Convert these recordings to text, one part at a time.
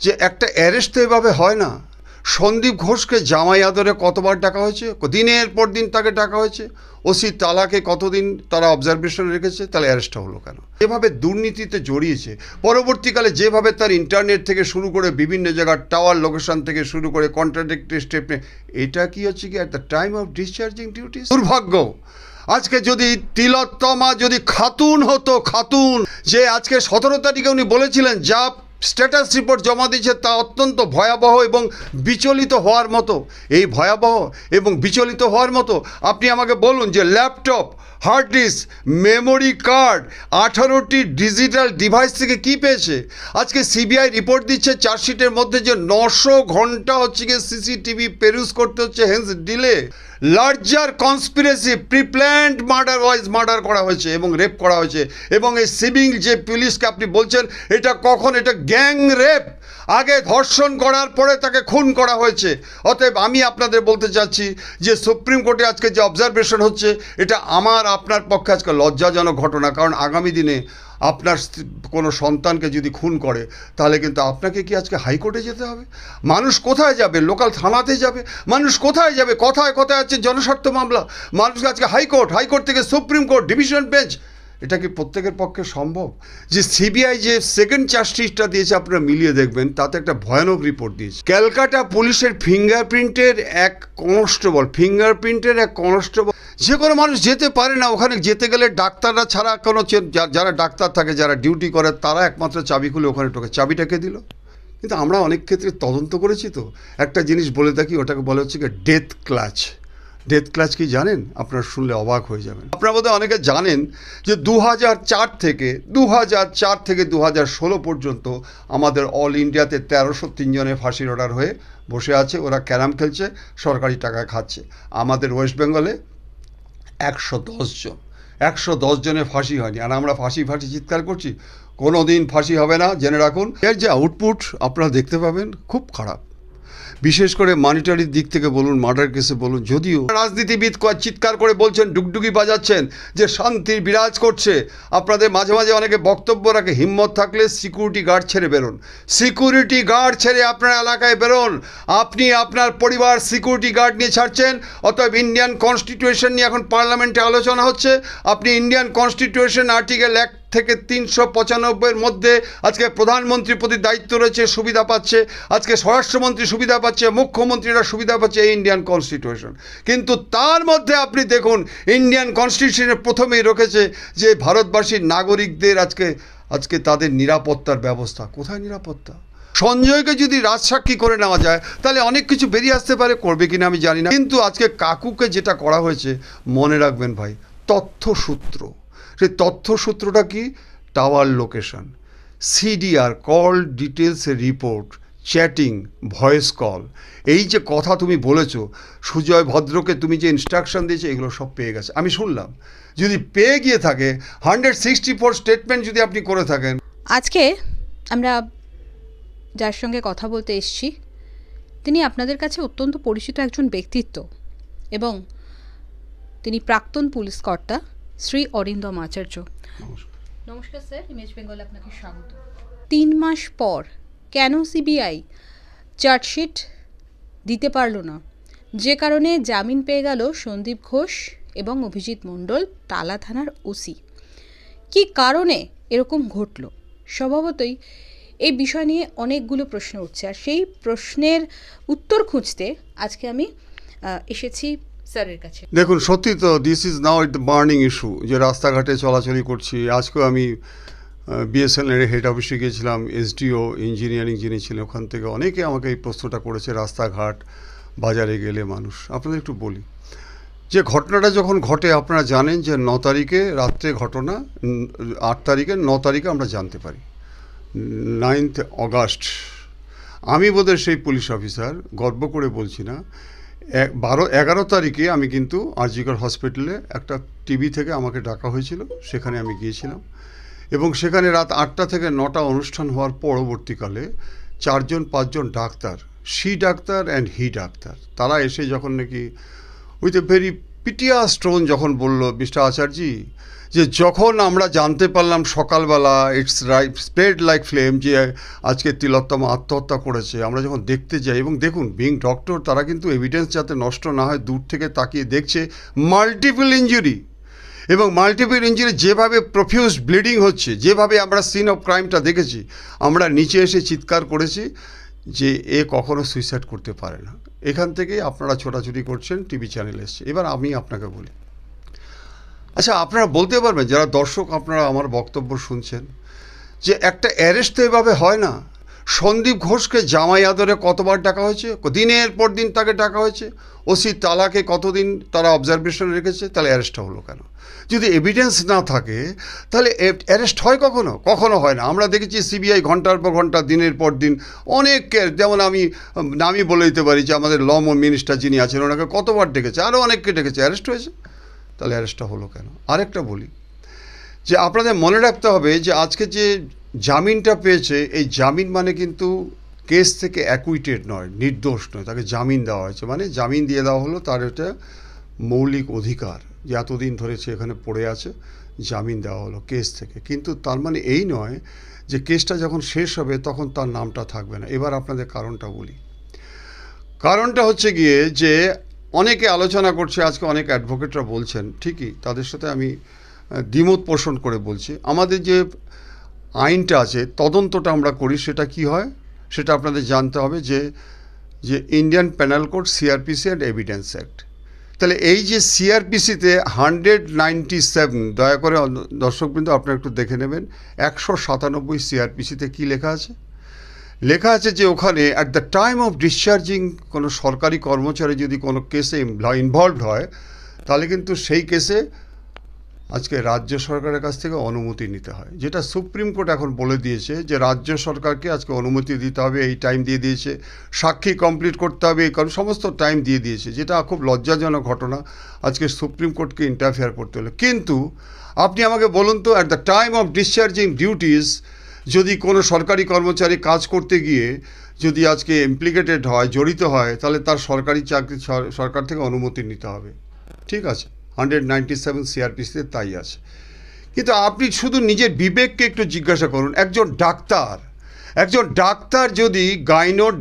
যে একটা অ্যারেস্ট তো এভাবে হয় না। সন্দীপ ঘোষকে জামাই আদরে কতবার ডাকা হয়েছে, দিনের পর দিন তাকে ডাকা হয়েছে। ওসি তালাকে কতদিন তারা অবজারভেশন রেখেছে, তাহলে অ্যারেস্টটা হলো কেন? যেভাবে দুর্নীতিতে জড়িয়েছে, পরবর্তীকালে যেভাবে তার ইন্টারনেট থেকে শুরু করে বিভিন্ন জায়গার টাওয়ার লোকেশন থেকে শুরু করে কন্ট্রাডিক্টরি স্টেপ নিয়ে, এটা কি হচ্ছে কি at the time of discharging duty? দুর্ভাগ্য। আজকে যদি তিলোত্তমা যদি খাতুন হতো, খাতুন, যে আজকে 17 তারিখে উনি বলেছিলেন যা স্ট্যাটাস রিপোর্ট জমা দিয়েছে তা অত্যন্ত ভয়াবহ এবং বিচলিত হওয়ার মতো। এই ভয়াবহ এবং বিচলিত হওয়ার মতো আপনি আমাকে বলুন যে laptop, hard disk, memory card, 18টি ডিজিটাল ডিভাইস থেকে কি পেয়েছে? আজকে সিবিআই রিপোর্ট দিচ্ছে চার্জশিটের মধ্যে যে 900 ঘন্টা হচ্ছে গিয়ে সিসিটিভি পেরুজ করতে হচ্ছে, hence delay. Larger conspiracy, preplanned murder wise murder করা হয়েছে এবং রেপ করা হয়েছে। এবং এই সিভিল যে পুলিশকে আপনি বলছেন এটা কখন, এটা গ্যাং রেপ। আগে ধর্ষণ করার পরে তাকে খুন করা হয়েছে। অতএব আমি আপনাদের বলতে চাচ্ছি যে সুপ্রিম কোর্টে আজকে যে অবজারভেশন হচ্ছে এটা আমার আপনার পক্ষে আজকে লজ্জাজনক ঘটনা। কারণ আগামী দিনে আপনার কোনো সন্তানকে যদি খুন করে তাহলে কিন্তু আপনাকে কি আজকে হাইকোর্টে যেতে হবে? মানুষ কোথায় যাবে? লোকাল থানাতে যাবে? মানুষ কোথায় যাবে? কথায় কথায় আছে জনস্বার্থ মামলা, মানুষ আজকে হাইকোর্ট থেকে সুপ্রিম কোর্ট, ডিভিশন বেঞ্চ। এটা কি প্রত্যেকের পক্ষে সম্ভব? যে সিবিআই যে সেকেন্ড চার্জশিটটা দিয়েছে আপনারা মিলিয়ে দেখবেন, তাতে একটা ভয়ানক রিপোর্ট দিয়েছে। ক্যালকাটা পুলিশের ফিঙ্গারপ্রিন্টের এক কনস্টেবল, যে কোনো মানুষ যেতে পারে না ওখানে। যেতে গেলে ডাক্তাররা ছাড়া কোনো, যারা ডাক্তার থাকে, যারা ডিউটি করে, তারা একমাত্র চাবি খুলে ওখানে ঢোকে। চাবিটাকে দিল। কিন্তু আমরা অনেক ক্ষেত্রে তদন্ত করেছি তো একটা জিনিস বলে থাকি, ওটাকে বলা হচ্ছে কি ডেথ ক্লাচ। ডেথ ক্লাচ কি জানেন? আপনারা শুনলে অবাক হয়ে যাবেন। আপনারা বোধহয় অনেকে জানেন যে 2004 থেকে 2016 পর্যন্ত আমাদের অল ইন্ডিয়াতে 1303 জনের ফাঁসির অর্ডার হয়ে বসে আছে। ওরা ক্যারাম খেলছে, সরকারি টাকায় খাচ্ছে। আমাদের ওয়েস্ট বেঙ্গলে 110 জনের ফাঁসি হয়নি, আর আমরা ফাঁসি চিৎকার করছি। কোনো দিন ফাঁসি হবে না, জেনে রাখুন। এর যে আউটপুট আপনারা দেখতে পাবেন খুব খারাপ। বিশেষ করে মানিটারির দিক থেকে বলুন, মার্ডার কেসে বলুন। যদিও রাজনীতিবিদ চিৎকার করে বলছেন, ডুগডুগি বাজাচ্ছেন যে শান্তির বিরাজ করছে। আপনাদের মাঝে মাঝে অনেকে বক্তব্য রাখে, হিম্মত থাকলে সিকিউরিটি গার্ড ছেড়ে বেরোন। সিকিউরিটি গার্ড ছেড়ে আপনার এলাকায় বেরোন। আপনি আপনার পরিবার সিকিউরিটি গার্ড নিয়ে ছাড়ছেন। অতএব ইন্ডিয়ান কনস্টিটিউশন নিয়ে এখন পার্লামেন্টে আলোচনা হচ্ছে। আপনি ইন্ডিয়ান কনস্টিটিউশন আর্টিকেল 1 থেকে 395 মধ্যে আজকে প্রধানমন্ত্রীর প্রতি দায়িত্ব রয়েছে, সুবিধা পাচ্ছে। আজকে স্বরাষ্ট্রমন্ত্রী সুবিধা পাচ্ছে, মুখ্যমন্ত্রীরা সুবিধা পাচ্ছে এই ইন্ডিয়ান কনস্টিটিউশন। কিন্তু তার মধ্যে আপনি দেখুন ইন্ডিয়ান কনস্টিটিউশনের প্রথমেই রেখেছে যে ভারতবাসীর নাগরিকদের আজকে তাদের নিরাপত্তার ব্যবস্থা। কোথায় নিরাপত্তা? সঞ্জয়কে যদি রাজসাক্ষী করে নেওয়া যায় তাহলে অনেক কিছু বেরিয়ে আসতে পারে, করবে কিনা আমি জানি না। কিন্তু আজকে কাকুকে যেটা করা হয়েছে, মনে রাখবেন ভাই, তথ্যসূত্র। সেই তথ্যসূত্রটা কি? Tower location, CDR, call details report, chatting, voice call. এই যে কথা তুমি বলেছো, সুজয় ভদ্রকে তুমি যে ইনস্ট্রাকশন দিয়েছো, এগুলো সব পেয়ে গেছে। আমি শুনলাম যদি পেয়ে গিয়ে থাকে 164 স্টেটমেন্ট যদি আপনি করে থাকেন। আজকে আমরা যার সঙ্গে কথা বলতে এসেছি তিনি আপনাদের কাছে অত্যন্ত পরিচিত একজন ব্যক্তিত্ব এবং তিনি প্রাক্তন পুলিশ কর্তা শ্রী অরিন্দম আচার্য। নমস্কার স্যার, ইমেজ বেঙ্গলে আপনাকে স্বাগত। 3 মাস পর কেন সিবিআই চার্জশিট দিতে পারল না, যে কারণে জামিন পেয়ে গেল সন্দীপ ঘোষ এবং অভিজিৎ মণ্ডল, টালা থানার ওসি? কি কারণে এরকম ঘটল? স্বভাবতই এই বিষয় নিয়ে অনেকগুলো প্রশ্ন উঠছে, আর সেই প্রশ্নের উত্তর খুঁজতে আজকে আমি এসেছি স্যারের কাছে। দেখুন, সত্যি তো this is now it the burning issue যে রাস্তাঘাটে চলাচলি করছি। আজকেও আমি বিএসএনএল হেড অফিসে গিয়েছিলাম, এসডিও ইঞ্জিনিয়ারিং যিনি ছিলেন ওখান থেকে অনেকে আমাকে এই প্রশ্নটা করেছে। রাস্তাঘাট, বাজারে গেলে মানুষ, আপনাদের একটু বলি যে ঘটনাটা যখন ঘটে আপনারা জানেন যে 9 তারিখে রাত্রে ঘটনা, 8 তারিখে 9 তারিখে আমরা জানতে পারি, 9th অগাস্ট। আমি বোধহয় সেই পুলিশ অফিসার, গর্ব করে বলছি না। 11 তারিখে আমি কিন্তু আরজিকর হসপিটালে একটা টিভি থেকে আমাকে ডাকা হয়েছিল, সেখানে আমি গিয়েছিলাম এবং সেখানে রাত 8টা থেকে 9টা অনুষ্ঠান হওয়ার পরবর্তীকালে 4-5জন doctor, she doctor and he doctor, তারা এসে যখন নাকি উইথ এ ভেরি পিটিয়া স্টোন যখন বলল মিস্টার আচার্যি যে যখন আমরা জানতে পারলাম সকালবেলা ইটস স্প্রেড লাইক ফ্লেম যে আজকে তিলোত্তমা আত্মহত্যা করেছে, আমরা যখন দেখতে যাই এবং দেখুন বিং ডক্টর তারা কিন্তু এভিডেন্স যাতে নষ্ট না হয় দূর থেকে তাকিয়ে দেখছে মাল্টিপল ইঞ্জুরি এবং মাল্টিপল ইঞ্জুরি যেভাবে প্রফিউজ ব্লিডিং হচ্ছে, যেভাবে আমরা সিন অফ ক্রাইমটা দেখেছি, আমরা নিচে এসে চিৎকার করেছি যে এ কখনো সুইসাইড করতে পারে না। এখান থেকেই আপনারা ছোটাছুটি করছেন, টিভি চ্যানেল এসছে। এবার আমি আপনাকে বলি, আচ্ছা আপনারা বলতে পারবেন যারা দর্শক আপনারা আমার বক্তব্য শুনছেন যে একটা অ্যারেস্ট তো এভাবে হয় না। সন্দীপ ঘোষকে জামাই আদরে কতবার ডাকা হয়েছে, দিনের পর দিন তাকে ডাকা হয়েছে। ওসি তালাকে কতদিন তারা অবজারভেশন রেখেছে, তাহলে অ্যারেস্টটা হলো কেন? যদি এভিডেন্স না থাকে তাহলে অ্যারেস্ট হয় কখনো? কখনো হয় না। আমরা দেখেছি সিবিআই ঘন্টার পর ঘন্টা দিনের পর দিন অনেককে, যেমন আমি নামই বলে দিতে পারি যে আমাদের ল মিনিস্টার যিনি আছেন ওনাকে কতবার ডেকেছে, আরও অনেককে ডেকেছে, অ্যারেস্ট হয়েছে। তাহলে অ্যারেস্টটা হলো কেন? আরেকটা বলি যে আপনাদের মনে রাখতে হবে যে আজকে যে জামিনটা পেয়েছে, এই জামিন মানে কিন্তু কেস থেকে অ্যাকুইটেড নয়, নির্দোষ নয়, তাকে জামিন দেওয়া হয়েছে। মানে জামিন দিয়ে দেওয়া হলো, তার এটা মৌলিক অধিকার যে এতদিন ধরে সে এখানে পড়ে আছে, জামিন দেওয়া হলো কেস থেকে। কিন্তু তার মানে এই নয় যে কেসটা যখন শেষ হবে তখন তার নামটা থাকবে না। এবার আপনাদের কারণটা বলি। কারণটা হচ্ছে গিয়ে যে অনেকে আলোচনা করছে, আজকে অনেক অ্যাডভোকেটরা বলছেন, ঠিকই, তাদের সাথে আমি দ্বিমত পোষণ করে বলছি, আমাদের যে আইনটা আছে, তদন্তটা আমরা করি, সেটা কি হয় সেটা আপনাদের জানতে হবে যে Indian penal code, CrPC and evidence act. তাহলে এই যে সিআরপিসিতে 197, দয়া করে দর্শকবৃন্দ আপনারা একটু দেখে নেবেন, 197 সিআরপিসিতে কী লেখা আছে? লেখা আছে যে ওখানে at the time of discharging কোনো সরকারি কর্মচারী যদি কোনো কেসে ইনভলভড হয়, তাহলে কিন্তু সেই কেসে আজকে রাজ্য সরকারের কাছ থেকে অনুমতি নিতে হয়, যেটা সুপ্রিম কোর্ট এখন বলে দিয়েছে যে রাজ্য সরকারকে আজকে অনুমতি দিতে হবে, এই টাইম দিয়ে দিয়েছে, সাক্ষী কমপ্লিট করতে হবে, এই সমস্ত টাইম দিয়ে দিয়েছে, যেটা খুব লজ্জাজনক ঘটনা। আজকে সুপ্রিম কোর্টকে ইন্টারফেয়ার করতে হলো। কিন্তু আপনি আমাকে বলুন তো, at the time of discharging duties যদি কোনো সরকারি কর্মচারী কাজ করতে গিয়ে যদি আজকে ইমপ্লিকেটেড হয়, জড়িত হয়, তাহলে তার সরকারি চাকরি সরকার থেকে অনুমতি নিতে হবে। ঠিক আছে, 197 সিআরপিসিতে তাই আছে। কিন্তু আপনি শুধু নিজের বিবেককে একটু জিজ্ঞাসা করুন, একজন ডাক্তার যদি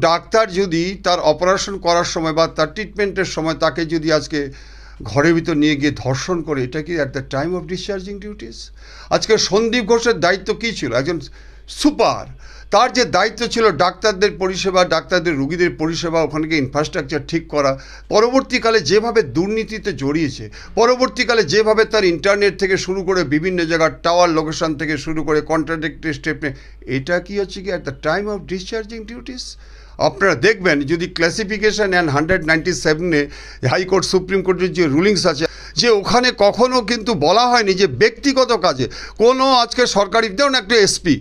ডাক্তার যদি তার অপারেশন করার সময় বা তার ট্রিটমেন্টের সময় তাকে যদি আজকে ঘরের ভিতর নিয়ে গিয়ে ধর্ষণ করে, এটা কি at the time of discharging duties? আজকে সন্দীপ ঘোষের দায়িত্ব কী ছিল? একজন সুপার, তার যে দায়িত্ব ছিল ডাক্তারদের পরিষেবা, ডাক্তারদের রুগীদের পরিষেবা, ওখানে গিয়ে ইনফ্রাস্ট্রাকচার ঠিক করা। পরবর্তীকালে যেভাবে দুর্নীতিতে জড়িয়েছে, পরবর্তীকালে যেভাবে তার ইন্টারনেট থেকে শুরু করে বিভিন্ন জায়গার টাওয়ার লোকেশন থেকে শুরু করে কন্ট্রাডিক্টরি স্টেপ, এটা কি হচ্ছে কি at the time of discharging duties? আপনারা দেখবেন যদি ক্লাসিফিকেশন অ্যান্ড 197-এ হাইকোর্ট সুপ্রিম কোর্টের যে রুলিংস আছে, যে ওখানে কখনো কিন্তু বলা হয়নি যে ব্যক্তিগত কাজে কোনো আজকে সরকারি, ধরুন একটা এসপি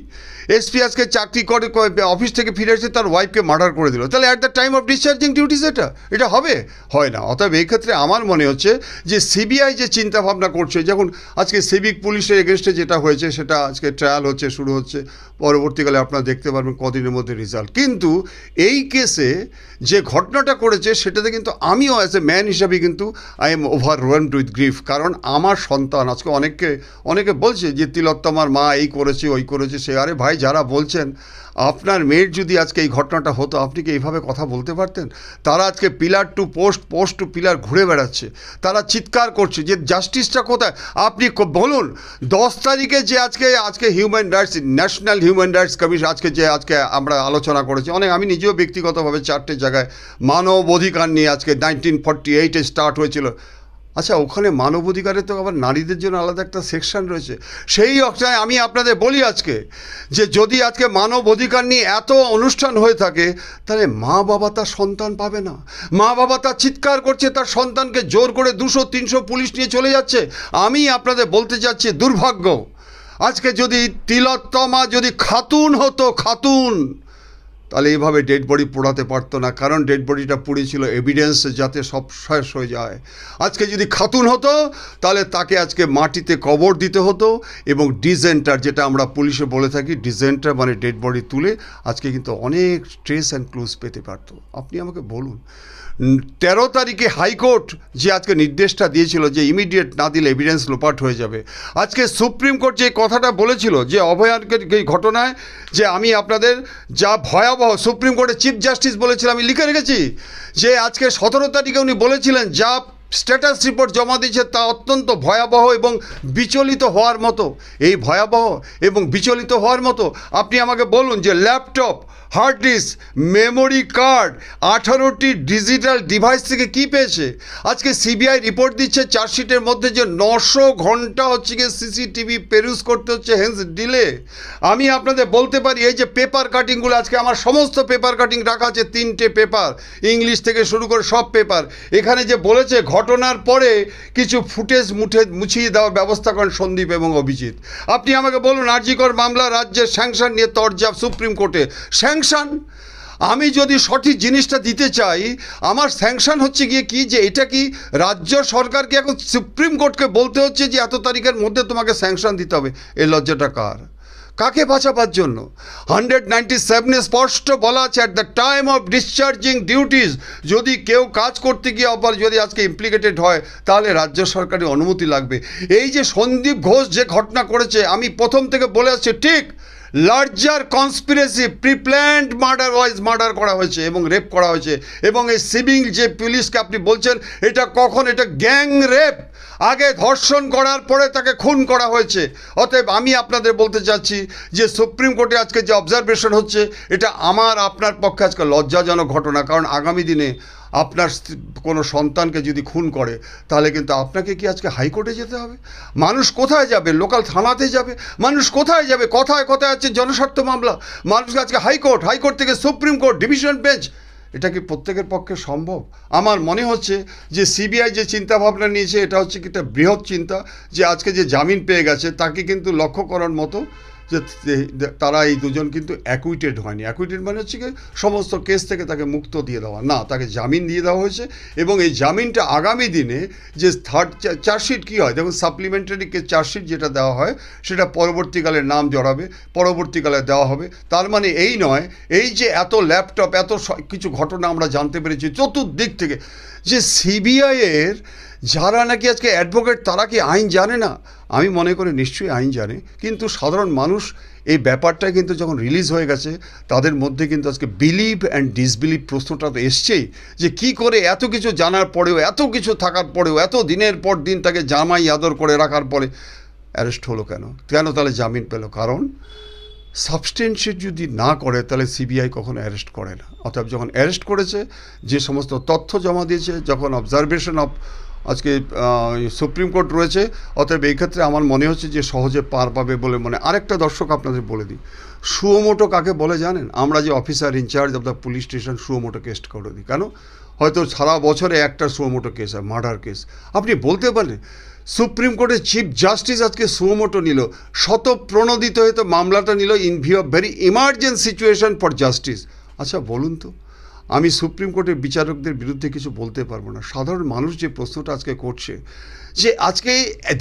আজকে চাকরি করে অফিস থেকে ফিরে এসে তার ওয়াইফকে মার্ডার করে দিল, তাহলে at the time of discharging duties এটা হবে? হয় না। অতএব এই ক্ষেত্রে আমার মনে হচ্ছে যে সিবিআই যে চিন্তাভাবনা করছে, যখন আজকে সিভিক পুলিশের এগেনস্টে যেটা হয়েছে সেটা আজকে ট্রায়াল হচ্ছে, শুরু হচ্ছে, পরবর্তীকালে আপনারা দেখতে পারবেন কদিনের মধ্যে রেজাল্ট। কিন্তু এই কেসে যে ঘটনাটা করেছে সেটাতে কিন্তু আমিও অ্যাজ এ ম্যান হিসাবে কিন্তু I am overwhelmed with grief. কারণ আমার সন্তান, আজকে অনেকে বলছে যে তিলোত্তমার মা এই করেছে ওই করেছে সে, আরে ভাই যারা বলছেন আপনার মেয়ের যদি আজকে এই ঘটনাটা হতো, আপনি কি এইভাবে কথা বলতে পারতেন? তারা আজকে pillar to post to pillar ঘুরে বেড়াচ্ছে, তারা চিৎকার করছে যে জাস্টিসটা কোথায়? আপনি বলুন 10 তারিখে যে আজকে human rights, national human rights commission আজকে আমরা আলোচনা করেছি অনেক, আমি নিজেও ব্যক্তিগতভাবে 4টে জায়গায় মানব অধিকার নিয়ে আজকে 1948-এ স্টার্ট হয়েছিল। আচ্ছা, ওখানে মানবাধিকারে তো আবার নারীদের জন্য আলাদা একটা সেকশন রয়েছে। সেই অর্থায় আমি আপনাদের বলি আজকে যে যদি আজকে মানব অধিকার নিয়ে এত অনুষ্ঠান হয়ে থাকে, তাহলে মা বাবা তার সন্তান পাবে না। মা বাবা তার চিৎকার করছে, তার সন্তানকে জোর করে 200-300 পুলিশ নিয়ে চলে যাচ্ছে। আমি আপনাদের বলতে চাচ্ছি, দুর্ভাগ্য আজকে যদি তিলোত্তমা যদি খাতুন হতো, খাতুন, তাহলে এইভাবে ডেড বডি পোড়াতে পারতো না, কারণ ডেড বডিটা পুড়েছিল এভিডেন্স যাতে সব শেষ হয়ে যায়। আজকে যদি খাতুন হতো তাহলে তাকে আজকে মাটিতে কবর দিতে হতো, এবং ডিজেন্টার, যেটা আমরা পুলিশে বলে থাকি, ডিজেন্টার মানে ডেড বডি তুলে আজকে কিন্তু অনেক ট্রেস অ্যান্ড ক্লুজ পেতে পারতো। আপনি আমাকে বলুন, 13 তারিখে হাইকোর্ট যে আজকে নির্দেশটা দিয়েছিল যে ইমিডিয়েট না দিলে এভিডেন্স লোপাট হয়ে যাবে, আজকে সুপ্রিম কোর্ট যে কথাটা বলেছিল যে অভয়াকে এই ঘটনায় যে আমি আপনাদের যা ভয়াবহ, সুপ্রিম কোর্টের চিফ জাস্টিস বলেছিল, আমি লিখে রেখেছি যে আজকে 17 তারিখে উনি বলেছিলেন যা স্ট্যাটাস রিপোর্ট জমা দিয়েছে তা অত্যন্ত ভয়াবহ এবং বিচলিত হওয়ার মতো। এই ভয়াবহ এবং বিচলিত হওয়ার মতো আপনি আমাকে বলুন যে laptop, hard disk, memory card, 18টি ডিজিটাল ডিভাইস থেকে কি পেয়েছে। আজকে সিবিআই রিপোর্ট দিচ্ছে চার্জশিটের মধ্যে যে 900 ঘন্টা হচ্ছে গিয়ে সিসিটিভি পেরুজ করতে হচ্ছে, হেন্স ডিলে। আমি আপনাদের বলতে পারি এই যে পেপার কাটিংগুলো, আজকে আমার সমস্ত পেপার কাটিং রাখা আছে, 3টে পেপার, ইংলিশ থেকে শুরু করে সব পেপার। এখানে যে বলেছে ঘটনার পরে কিছু ফুটেজ মুছিয়ে দেওয়ার ব্যবস্থা করেন সন্দীপ এবং অভিজিৎ। আপনি আমাকে বলুন, আরজিকর মামলা রাজ্যের স্যাংশন নিয়ে তরজা সুপ্রিম কোর্টে। স্যাংশন, আমি যদি সঠিক জিনিসটা দিতে চাই, আমার স্যাংশন হচ্ছে গিয়ে কি, যে এটা কি রাজ্য সরকারকে এখন সুপ্রিম কোর্টকে বলতে হচ্ছে যে এত তারিখের মধ্যে তোমাকে স্যাংশন দিতে হবে। এই লজ্জাটা কার? কাকে বাঁচাবার জন্য? 197 স্পষ্ট বলা আছে at the time of discharging duties, যদি কেউ কাজ করতে গিয়ে আবার যদি আজকে ইমপ্লিকেটেড হয় তাহলে রাজ্য সরকারের অনুমতি লাগবে। এই যে সন্দীপ ঘোষ যে ঘটনা করেছে, আমি প্রথম থেকে বলে আসছি, ঠিক larger conspiracy, preplanned murder wise murder করা হয়েছে এবং রেপ করা হয়েছে। এবং এই সিভিং যে পুলিশকে আপনি বলছেন এটা কখন, এটা গ্যাং রেপ, আগে ধর্ষণ করার পরে তাকে খুন করা হয়েছে। অতএব আমি আপনাদের বলতে চাচ্ছি যে সুপ্রিম কোর্টে আজকে যে অবজারভেশন হচ্ছে এটা আমার আপনার পক্ষে আজকে লজ্জাজনক ঘটনা, কারণ আগামী দিনে আপনার কোনো সন্তানকে যদি খুন করে তাহলে কিন্তু আপনাকে কি আজকে হাইকোর্টে যেতে হবে? মানুষ কোথায় যাবে? লোকাল থানাতে যাবে? মানুষ কোথায় যাবে? কথায় কথায় আছে জনস্বার্থ মামলা, মানুষকে আজকে হাইকোর্ট থেকে সুপ্রিম কোর্ট, ডিভিশন বেঞ্চ। এটা কি প্রত্যেকের পক্ষে সম্ভব? আমার মনে হচ্ছে যে সিবিআই যে চিন্তাভাবনা নিয়েছে এটা হচ্ছে কি একটা বৃহৎ চিন্তা, যে আজকে যে জামিন পেয়ে গেছে তাকে কিন্তু লক্ষ্য করার মতো যে তারা এই দুজন কিন্তু অ্যাকুইটেড হয়নি। অ্যাকুইটেড মানে হচ্ছে কি সমস্ত কেস থেকে তাকে মুক্ত দিয়ে দেওয়া না, তাকে জামিন দিয়ে দেওয়া হয়েছে। এবং এই জামিনটা আগামী দিনে যে থার্ড চার্জশিট কী হয়, দেখুন সাপ্লিমেন্টারি চার্জশিট যেটা দেওয়া হয় সেটা পরবর্তীকালে নাম জড়াবে, পরবর্তীকালে দেওয়া হবে। তার মানে এই নয়, এই যে এত ল্যাপটপ, এত কিছু ঘটনা আমরা জানতে পেরেছি চতুর্দিক থেকে, যে সিবিআইয়ের যারা নাকি আজকে অ্যাডভোকেট তারা কি আইন জানে না? আমি মনে করি নিশ্চয়ই আইন জানে, কিন্তু সাধারণ মানুষ এই ব্যাপারটা কিন্তু যখন রিলিজ হয়ে গেছে তাদের মধ্যে কিন্তু আজকে বিলিভ অ্যান্ড ডিসবিলিভ প্রশ্নটা তো এসছেই, যে কি করে এত কিছু জানার পরেও, এত কিছু থাকার পরেও, এত দিনের পর দিন তাকে জামাই আদর করে রাখার পরে অ্যারেস্ট হলো কেন তাহলে জামিন পেল? কারণ সাবস্টেন্সিয়েট যদি না করে তাহলে সিবিআই কখনো অ্যারেস্ট করে না। অর্থাৎ যখন অ্যারেস্ট করেছে, যে সমস্ত তথ্য জমা দিয়েছে, যখন অবজারভেশন অফ আজকে সুপ্রিম কোর্ট রয়েছে, অতএব এই ক্ষেত্রে আমার মনে হচ্ছে যে সহজে পার পাবে বলে মনে। আরেকটা দর্শক আপনাদের বলে দিই, সুমোটো কাকে বলে জানেন? আমরা যে officer in charge of the police station suo motu case করে দিই। কেন? হয়তো সারা বছরে একটা সুমোটো কেস হয়, মার্ডার কেস। আপনি বলতে পারেন সুপ্রিম কোর্টের চিফ জাস্টিস আজকে সুমোটো নিল, শতপ্রণোদিত হয়তো মামলাটা নিল in view of very emergent situation for justice. আচ্ছা বলুন তো, আমি সুপ্রিম কোর্টের বিচারকদের বিরুদ্ধে কিছু বলতে পারবো না। সাধারণ মানুষ যে প্রশ্নটা আজকে করছে, যে আজকে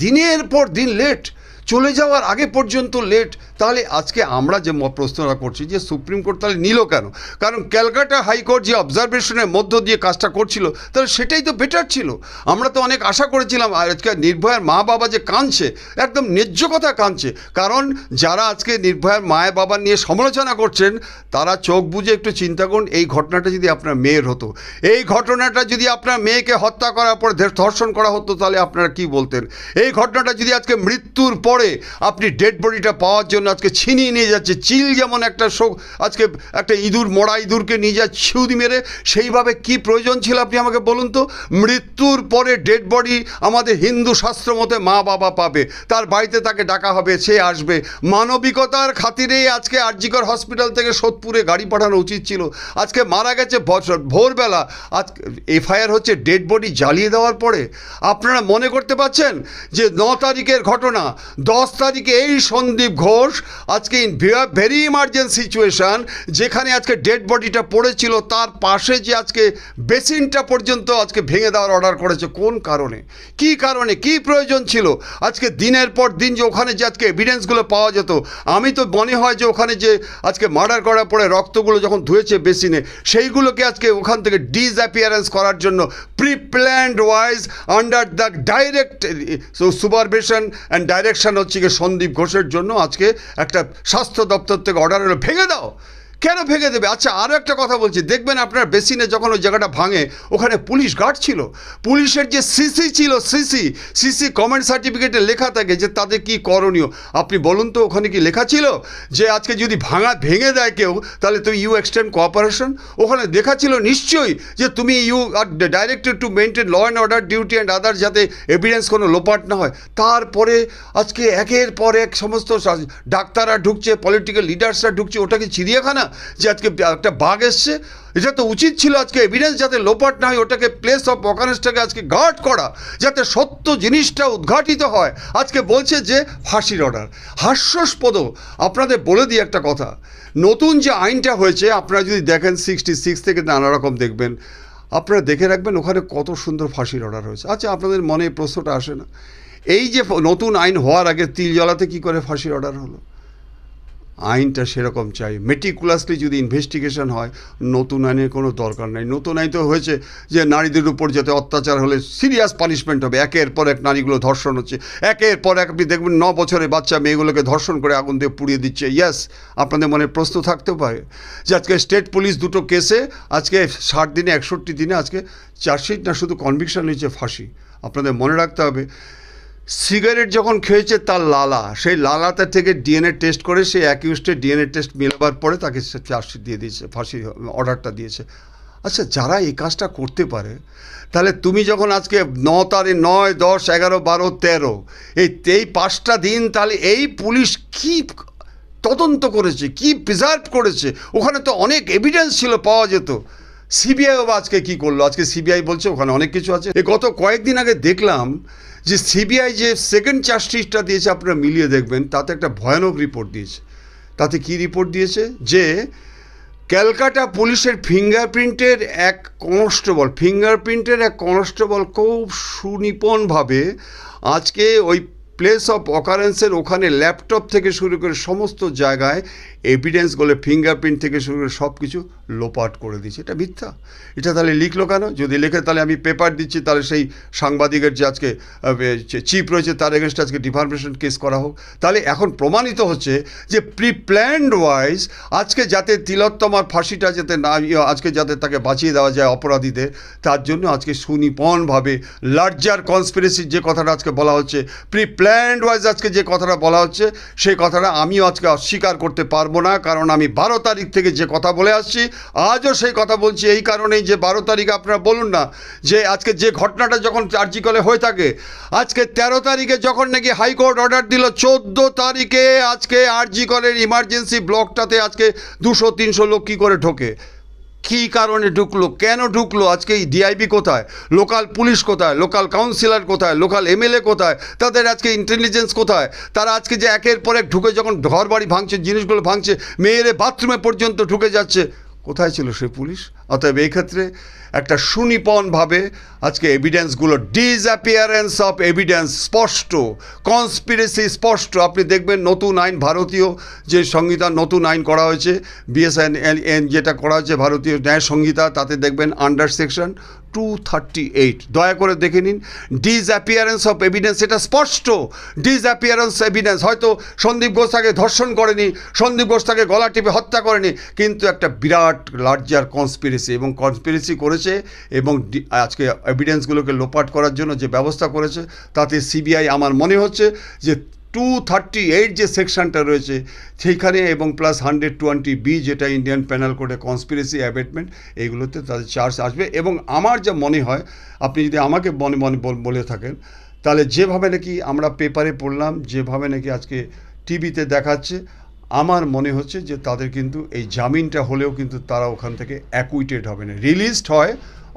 দিনের পর দিন লেট, চলে যাওয়ার আগে পর্যন্ত লেট, তাহলে আজকে আমরা যে প্রশ্নটা করছি যে সুপ্রিম কোর্ট তাহলে নিল কেন? কারণ ক্যালকাটা হাইকোর্ট যে অবজারভেশনের মধ্য দিয়ে কাজটা করছিল তাহলে সেটাই তো বেটার ছিল। আমরা তো অনেক আশা করেছিলাম। আজকে নির্ভয়ার মা বাবা যে কাঁদছে, একদম ন্যায্য কথা কাঁদছে, কারণ যারা আজকে নির্ভয়ার মায়ের বাবা নিয়ে সমালোচনা করছেন তারা চোখ বুজে একটু চিন্তা করুন, এই ঘটনাটা যদি আপনার মেয়ের হতো, এই ঘটনাটা যদি আপনার মেয়েকে হত্যা করার পর ধর্ষণ করা হতো তাহলে আপনারা কি বলতেন? এই ঘটনাটা যদি আজকে মৃত্যুর পরে আপনি ডেড বডিটা পাওয়ার জন্য আজকে ছিনিয়ে নিয়ে যাচ্ছে, চিল যেমন একটা শোক আজকে একটা ইঁদুর, মরা ইঁদুরকে নিয়ে যায় ছিউদি মেরে, সেইভাবে কি প্রয়োজন ছিল আপনি আমাকে বলুন তো? মৃত্যুর পরে ডেড বডি আমাদের হিন্দু শাস্ত্র মতে মা বাবা পাবে, তার বাড়িতে তাকে ডাকা হবে, সে আসবে। মানবিকতার খাতিরেই আজকে আরজিকর হসপিটাল থেকে সোদপুরে গাড়ি পাঠানো উচিত ছিল। আজকে মারা গেছে ভোরবেলা, আজ এফআইআর হচ্ছে ডেড বডি জ্বালিয়ে দেওয়ার পরে। আপনারা মনে করতে পারছেন যে 9 তারিখের ঘটনা, 10 তারিখে এই সন্দীপ ঘোষ আজকে ইন ভেরি ইমার্জেন্ট সিচুয়েশান, যেখানে আজকে ডেড বডিটা পড়েছিল তার পাশে যে আজকে বেসিনটা পর্যন্ত আজকে ভেঙে দেওয়ার অর্ডার করেছে। কোন কারণে, কি প্রয়োজন ছিল? আজকে দিনের পর দিন যে ওখানে যে আজকে এভিডেন্সগুলো পাওয়া যেত, আমি তো মনে হয় যে ওখানে যে আজকে মার্ডার করার পরে রক্তগুলো যখন ধুয়েছে বেসিনে, সেইগুলোকে আজকে ওখান থেকে ডিসঅ্যাপিয়ারেন্স করার জন্য preplanned wise under the direct supervision and direction হচ্ছে কি সন্দীপ ঘোষের জন্য আজকে একটা স্বাস্থ্য দপ্তর থেকে অর্ডার হলো ভেঙে দাও। কেন ভেঙে দেবে? আচ্ছা, আরও একটা কথা বলছি, দেখবেন আপনার বেসিনে যখন ওই জায়গাটা ভাঙে ওখানে পুলিশ গার্ড ছিল, পুলিশের যে সিসি ছিল, সিসি কমেন্ট সার্টিফিকেটে লেখা থাকে যে তাদের কি করণীয়। আপনি বলুন তো ওখানে কি লেখা ছিল যে আজকে যদি ভেঙে দেয় কেউ তাহলে তুমি ইউ এক্সটেন্ড কোঅপারেশন? ওখানে দেখা ছিল নিশ্চয়ই যে তুমি you are directed to maintain law and order duty and other, যাতে এভিডেন্স কোনো লোপাট না হয়। তারপরে আজকে একের পর এক সমস্ত ডাক্তাররা ঢুকছে, পলিটিক্যাল লিডার্সরা ঢুকছে। ওটা কি চিড়িয়াখানা যে আজকে একটা বাঘ এসছে? এটা তো উচিত ছিল আজকে এভিডেন্স যাতে লোপাট না হয়, ওটাকে প্লেস অফ অকারেন্সটাকে আজকে গার্ড করা, যাতে সত্য জিনিসটা উদ্ঘাটিত হয়। আজকে বলছে যে ফাঁসির অর্ডার। হাস্যাস্পদ। আপনাদের বলে দিই একটা কথা, নতুন যে আইনটা হয়েছে আপনারা যদি দেখেন 66 থেকে নানা রকম দেখবেন, আপনারা দেখে রাখবেন ওখানে কত সুন্দর ফাঁসির অর্ডার হয়েছে। আচ্ছা, আপনাদের মনে এই প্রশ্নটা আসে না, এই যে নতুন আইন হওয়ার আগে তিল জ্বালাতে কী করে ফাঁসির অর্ডার হলো? আইনটা সেরকম চাই, মেটিকুলাসলি যদি ইনভেস্টিগেশন হয়। নতুন আইনের কোনো দরকার নেই। নতুন আইন তো হয়েছে যে নারীদের উপর যাতে অত্যাচার হলে সিরিয়াস পানিশমেন্ট হবে। একের পর এক নারীগুলো ধর্ষণ হচ্ছে, একের পর এক আপনি দেখবেন 9 বছরের বাচ্চা মেয়েগুলোকে ধর্ষণ করে আগুন দিয়ে পুড়িয়ে দিচ্ছে। ইয়াস, আপনাদের মনে প্রশ্ন থাকতেও পারে যে আজকে স্টেট পুলিশ দুটো কেসে আজকে 60 দিনে 61 দিনে আজকে চার্জশিট না শুধু কনভিকশন হয়েছে ফাঁসি। আপনাদের মনে রাখতে হবে, সিগারেট যখন খেয়েছে তার লালা, সেই লালাতে থেকে ডিএনএ টেস্ট করে সেই অ্যাকিউজডের ডিএনএ টেস্ট মেলাবার পরে তাকে চার্জশিট দিয়ে দিয়েছে, ফাঁসি অর্ডারটা দিয়েছে। আচ্ছা, যারা এই কাজটা করতে পারে, তাহলে তুমি যখন আজকে 9 তারিখ 9, 10, 11, 12, 13 এই 5টা দিন, তাহলে এই পুলিশ কি তদন্ত করেছে, কি প্রিজার্ভ করেছে? ওখানে তো অনেক এভিডেন্স ছিল, পাওয়া যেত। সিবিআইও আজকে কি করলো? আজকে সিবিআই বলছে ওখানে অনেক কিছু আছে। এই গত কয়েকদিন আগে দেখলাম যে সিবিআই যে সেকেন্ড চার্জশিটটা দিয়েছে, আপনারা মিলিয়ে দেখবেন, তাতে একটা ভয়ানক রিপোর্ট দিয়েছে। তাতে কি রিপোর্ট দিয়েছে? যে ক্যালকাটা পুলিশের ফিঙ্গারপ্রিন্টের এক কনস্টেবল খুব সুনিপুণভাবে আজকে ওই প্লেস অফ অকারেন্সের ওখানে ল্যাপটপ থেকে শুরু করে সমস্ত জায়গায় এভিডেন্সগুলো, ফিঙ্গারপ্রিন্ট থেকে শুরু করে সব কিছু লোপাট করে দিয়েছে। এটা মিথ্যা। এটা তাহলে লিখলো কেন? যদি লেখে তাহলে আমি পেপার দিচ্ছি, তাহলে সেই সাংবাদিকের যে আজকে চিফ রয়েছে তার এগেনস্টে আজকে ডিফার্মেশন কেস করা হোক। তাহলে এখন প্রমাণিত হচ্ছে যে প্রিপ্ল্যান্ড ওয়াইজ আজকে যাতে তিলোত্তমার ফাঁসিটা যাতে না, আজকে যাতে তাকে বাঁচিয়ে দেওয়া যায় অপরাধীদের, তার জন্য আজকে সুনিপুণভাবে লার্জার কনস্পিরেসির যে কথাটা আজকে বলা হচ্ছে, প্রিপ্ল্যান্ড ওয়াইজ আজকে যে কথাটা বলা হচ্ছে, সেই কথাটা আমিও আজকে অস্বীকার করতে পারবো না। কারণ আমি 12 তারিখ থেকে যে কথা বলে আসছি, আজও সেই কথা বলছি। এই কারণেই যে 12 তারিখে আপনারা বলুন না যে আজকে যে ঘটনাটা যখন আরজিকরে হয়ে থাকে, আজকে 13 তারিখে যখন নাকি হাইকোর্ট অর্ডার দিল, 14 তারিখে আজকে আরজিকরের ইমার্জেন্সি ব্লকটাতে আজকে 200-300 লোক কী করে ঢোকে? কী কারণে ঢুকলো, কেন ঢুকলো? আজকে এই ডিআইবি কোথায়, লোকাল পুলিশ কোথায়, লোকাল কাউন্সিলর কোথায়, লোকাল এমএলএ কোথায়, তাদের আজকে ইন্টেলিজেন্স কোথায়? তারা আজকে যে একের পর এক ঢুকে যখন ঘর বাড়ি ভাঙছে, জিনিসগুলো ভাঙছে, মেয়েরে বাথরুমে পর্যন্ত ঢুকে যাচ্ছে, কোথায় ছিল সে পুলিশ? অতএব এই ক্ষেত্রে একটা সুনিপুণভাবে আজকে এভিডেন্সগুলো, ডিসঅ্যাপিয়ারেন্স অফ এভিডেন্স স্পষ্ট, কনস্পিরেসি স্পষ্ট। আপনি দেখবেন নতুন আইন, ভারতীয় যে সংহিতা নতুন আইন করা হয়েছে, বিএসএন যেটা করা হয়েছে ভারতীয় ন্যায় সংহিতা, তাতে দেখবেন আন্ডার সেকশন 238, দয়া করে দেখে নিন, ডিসঅ্যাপিয়ারেন্স অফ এভিডেন্স। এটা স্পষ্ট ডিসঅ্যাপিয়ারেন্স এভিডেন্স। হয়তো সন্দীপ ঘোষ তাকে ধর্ষণ করেনি, সন্দীপ ঘোষ তাকে গলা টিপে হত্যা করেনি, কিন্তু একটা বিরাট লার্জার কনস্পিরেসি, এবং কনস্পিরেসি করেছে এবং আজকে এভিডেন্সগুলোকে লোপাট করার জন্য যে ব্যবস্থা করেছে, তাতে সিবিআই আমার মনে হচ্ছে যে 238 যে সেকশনটা রয়েছে সেইখানে, এবং প্লাস 120B যেটা ইন্ডিয়ান পেনাল কোডে কনস্পিরেসি অ্যাবেটমেন্ট, এইগুলোতে তাদের চার্জ আসবে। এবং আমার যা মনে হয়, আপনি যদি আমাকে মনে বলে থাকেন, তাহলে যেভাবে নাকি আমরা পেপারে পড়লাম, যেভাবে নাকি আজকে টিভিতে দেখাচ্ছে, আমার মনে হচ্ছে যে তাদের কিন্তু এই জামিনটা হলেও কিন্তু তারা ওখান থেকে অ্যাকুইটেড হবে না। রিলিজড হয়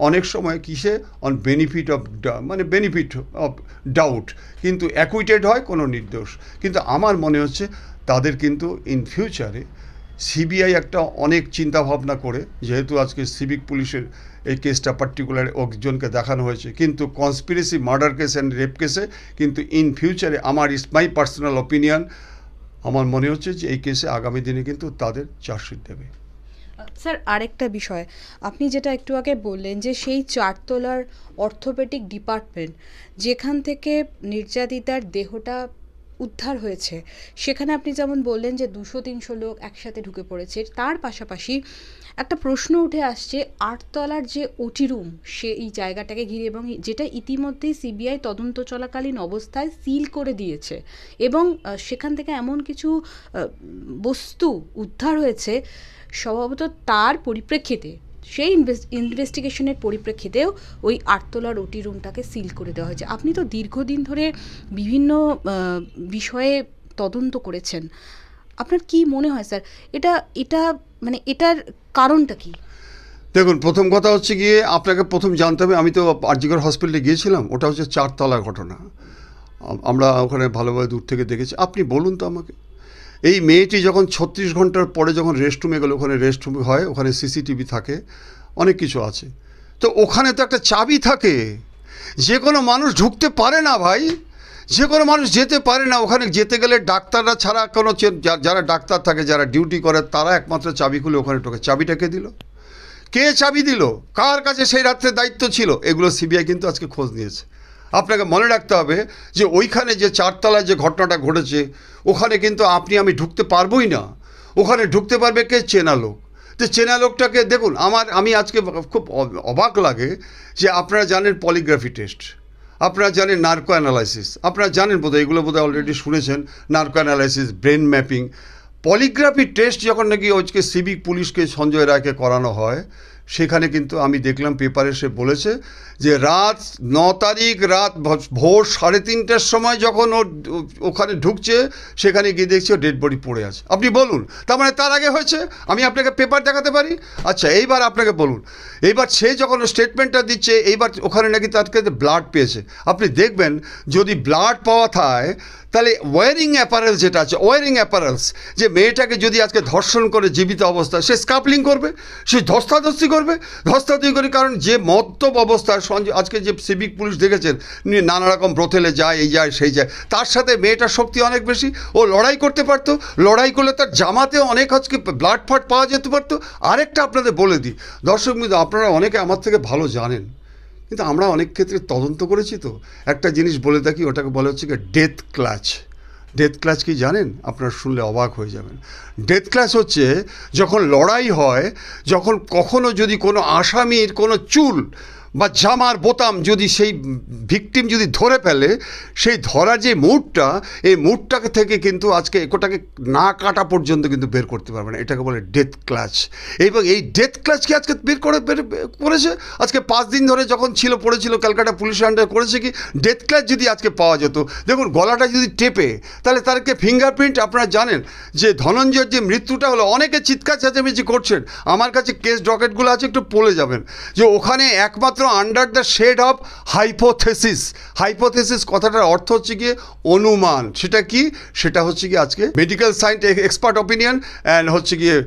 অনেক সময় কিসে অন বেনিফিট অফ মানে বেনিফিট অফ ডাউট, কিন্তু অ্যাকুইটেড হয় কোনো নির্দোষ। কিন্তু আমার মনে হচ্ছে তাদের কিন্তু ইন ফিউচারে সিবিআই একটা অনেক চিন্তাভাবনা করে, যেহেতু আজকে সিভিক পুলিশের এই কেসটা পার্টিকুলার একজনকে দেখানো হয়েছে, কিন্তু conspiracy murder case and rape কেসে কিন্তু ইন ফিউচারে আমার মাই পার্সোনাল অপিনিয়ন, আমার মনে হচ্ছে যে এই কেসে আগামী দিনে কিন্তু তাদের চার্জশিট দেবে। স্যার, আরেকটা বিষয়, আপনি যেটা একটু আগে বললেন যে সেই 4 তলার অর্থোপেডিক ডিপার্টমেন্ট যেখান থেকে নির্যাতিতার দেহটা উদ্ধার হয়েছে, সেখানে আপনি যেমন বললেন যে 200-300 লোক একসাথে ঢুকে পড়েছে, তার পাশাপাশি একটা প্রশ্ন উঠে আসছে 8 তলার যে ওটি রুম সেই জায়গাটাকে ঘিরে, এবং যেটা ইতিমধ্যেই সিবিআই তদন্ত চলাকালীন অবস্থায় সিল করে দিয়েছে, এবং সেখান থেকে এমন কিছু বস্তু উদ্ধার হয়েছে স্বভাবত তার পরিপ্রেক্ষিতে, সেই ইনভেস্টিগেশনের পরিপ্রেক্ষিতেও ওই 8 তলার ওটি রুমটাকে সিল করে দেওয়া হয়েছে। আপনি তো দীর্ঘদিন ধরে বিভিন্ন বিষয়ে তদন্ত করেছেন, আপনার কি মনে হয় স্যার এটা মানে এটার কারণটা কি? দেখুন, প্রথম কথা হচ্ছে গিয়ে আপনাকে প্রথম জানতে হবে, আমি তো আরজিকর হসপিটালে গিয়েছিলাম, ওটা হচ্ছে 4 তলার ঘটনা, আমরা ওখানে ভালোভাবে দূর থেকে দেখেছি। আপনি বলুন তো আমাকে, এই মেয়েটি যখন 36 ঘন্টার পরে যখন রেস্টরুমে গেল, ওখানে রেস্টরুম হয়, ওখানে সিসিটিভি থাকে, অনেক কিছু আছে, তো ওখানে তো একটা চাবি থাকে, যে কোনো মানুষ ঢুকতে পারে না ভাই, যে কোনো মানুষ যেতে পারে না। ওখানে যেতে গেলে ডাক্তাররা ছাড়া কোনো যারা ডাক্তার থাকে, যারা ডিউটি করে, তারা একমাত্র চাবি খুলে ওখানে ঢোকে। চাবিটা কে দিল? কে চাবি দিল? কার কাছে সেই রাত্রে দায়িত্ব ছিল? এগুলো সিবিআই কিন্তু আজকে খোঁজ নিয়েছে। আপনাকে মনে রাখতে হবে যে ওইখানে যে 4 তলায় যে ঘটনাটা ঘটেছে, ওখানে কিন্তু আমি ঢুকতে পারবোই না। ওখানে ঢুকতে পারবে কে? চেনা লোক। তো চেনা লোকটাকে দেখুন, আমি আজকে খুব অবাক লাগে যে আপনারা জানেন পলিগ্রাফি টেস্ট, আপনারা জানেন নার্কো অ্যানালাইসিস, আপনারা জানেন বোধহয়, এগুলো বোধহয় অলরেডি শুনেছেন, narco analysis, brain mapping, polygraphy test যখন নাকি আজকে সিভিক পুলিশকে সঞ্জয় রায়কে করানো হয়, সেখানে কিন্তু আমি দেখলাম পেপারে সে বলেছে যে রাত 9 তারিখ রাত ভোর 3:30টার সময় যখন ও ওখানে ঢুকছে, সেখানে গিয়ে দেখছি ও ডেড বডি পড়ে আছে। আপনি বলুন, তার মানে তার আগে হয়েছে? আমি আপনাকে পেপার দেখাতে পারি। আচ্ছা, এইবার আপনাকে বলুন, এইবার সে যখন স্টেটমেন্টটা দিচ্ছে, এইবার ওখানে নাকি তার কাছে ব্লাড পেয়েছে। আপনি দেখবেন যদি ব্লাড পাওয়া থাকে, তাহলে ওয়ারিং অ্যাপারেলস যেটা আছে, ওয়ারিং অ্যাপারেলস, যে মেয়েটাকে যদি আজকে ধর্ষণ করে জীবিত অবস্থায়, সে স্কাপলিং করবে, সে ধস্তাধস্তি করবে, ধস্তাধস্তি করে, কারণ যে মদ্যপ অবস্থায় আজকে যে সিভিক পুলিশ দেখেছেন নানা রকম ব্রোথেলে যায়, এই যায় সেই যায়, তার সাথে মেয়েটার শক্তি অনেক বেশি, ও লড়াই করতে পারতো, লড়াই করলে তার জামাতে অনেক আজকে ব্লাড ফাট পাওয়া যেতে পারতো। আরেকটা আপনাদের বলে দিই, দর্শক বিন্দু, আপনারা অনেকে আমার থেকে ভালো জানেন, কিন্তু আমরা অনেক ক্ষেত্রে তদন্ত করেছি, তো একটা জিনিস বলে থাকি, ওটাকে বলা হচ্ছে কি ডেথ ক্লাচ। ডেথ ক্লাচ কি জানেন? আপনারা শুনলে অবাক হয়ে যাবেন। ডেথ ক্লাচ হচ্ছে যখন লড়াই হয়, যখন কখনো যদি কোনো আসামির কোনো চুল বা জামার বোতাম যদি সেই ভিকটিম যদি ধরে ফেলে, সেই ধরার যে মুডটা, এই মুডটাকে থেকে কিন্তু আজকে ওটাকে না কাটা পর্যন্ত কিন্তু বের করতে পারবে না, এটাকে বলে ডেথ ক্লাচ। এবং এই ডেথ ক্লাচকে আজকে করেছে আজকে 5 দিন ধরে যখন পড়েছিল ক্যালকাটা পুলিশের আন্ডারে, করেছে কি ডেথ ক্লাচ যদি আজকে পাওয়া যেত, দেখুন গলাটা যদি টেপে, তাহলে তারকে ফিঙ্গারপ্রিন্ট, আপনারা জানেন যে ধনঞ্জয়ের যে মৃত্যুটা হলো, অনেকে চিৎকার চেঁচামেচি করছেন, আমার কাছে কেস ডকেটগুলো আছে, একটু পড়ে যাবেন, যে ওখানে একমাত্র under the shade of hypothesis. Hypothesis কথাটার অর্থ হচ্ছে গিয়ে অনুমান। সেটা কি? সেটা হচ্ছে গিয়ে আজকে medical science expert opinion and হচ্ছে গিয়ে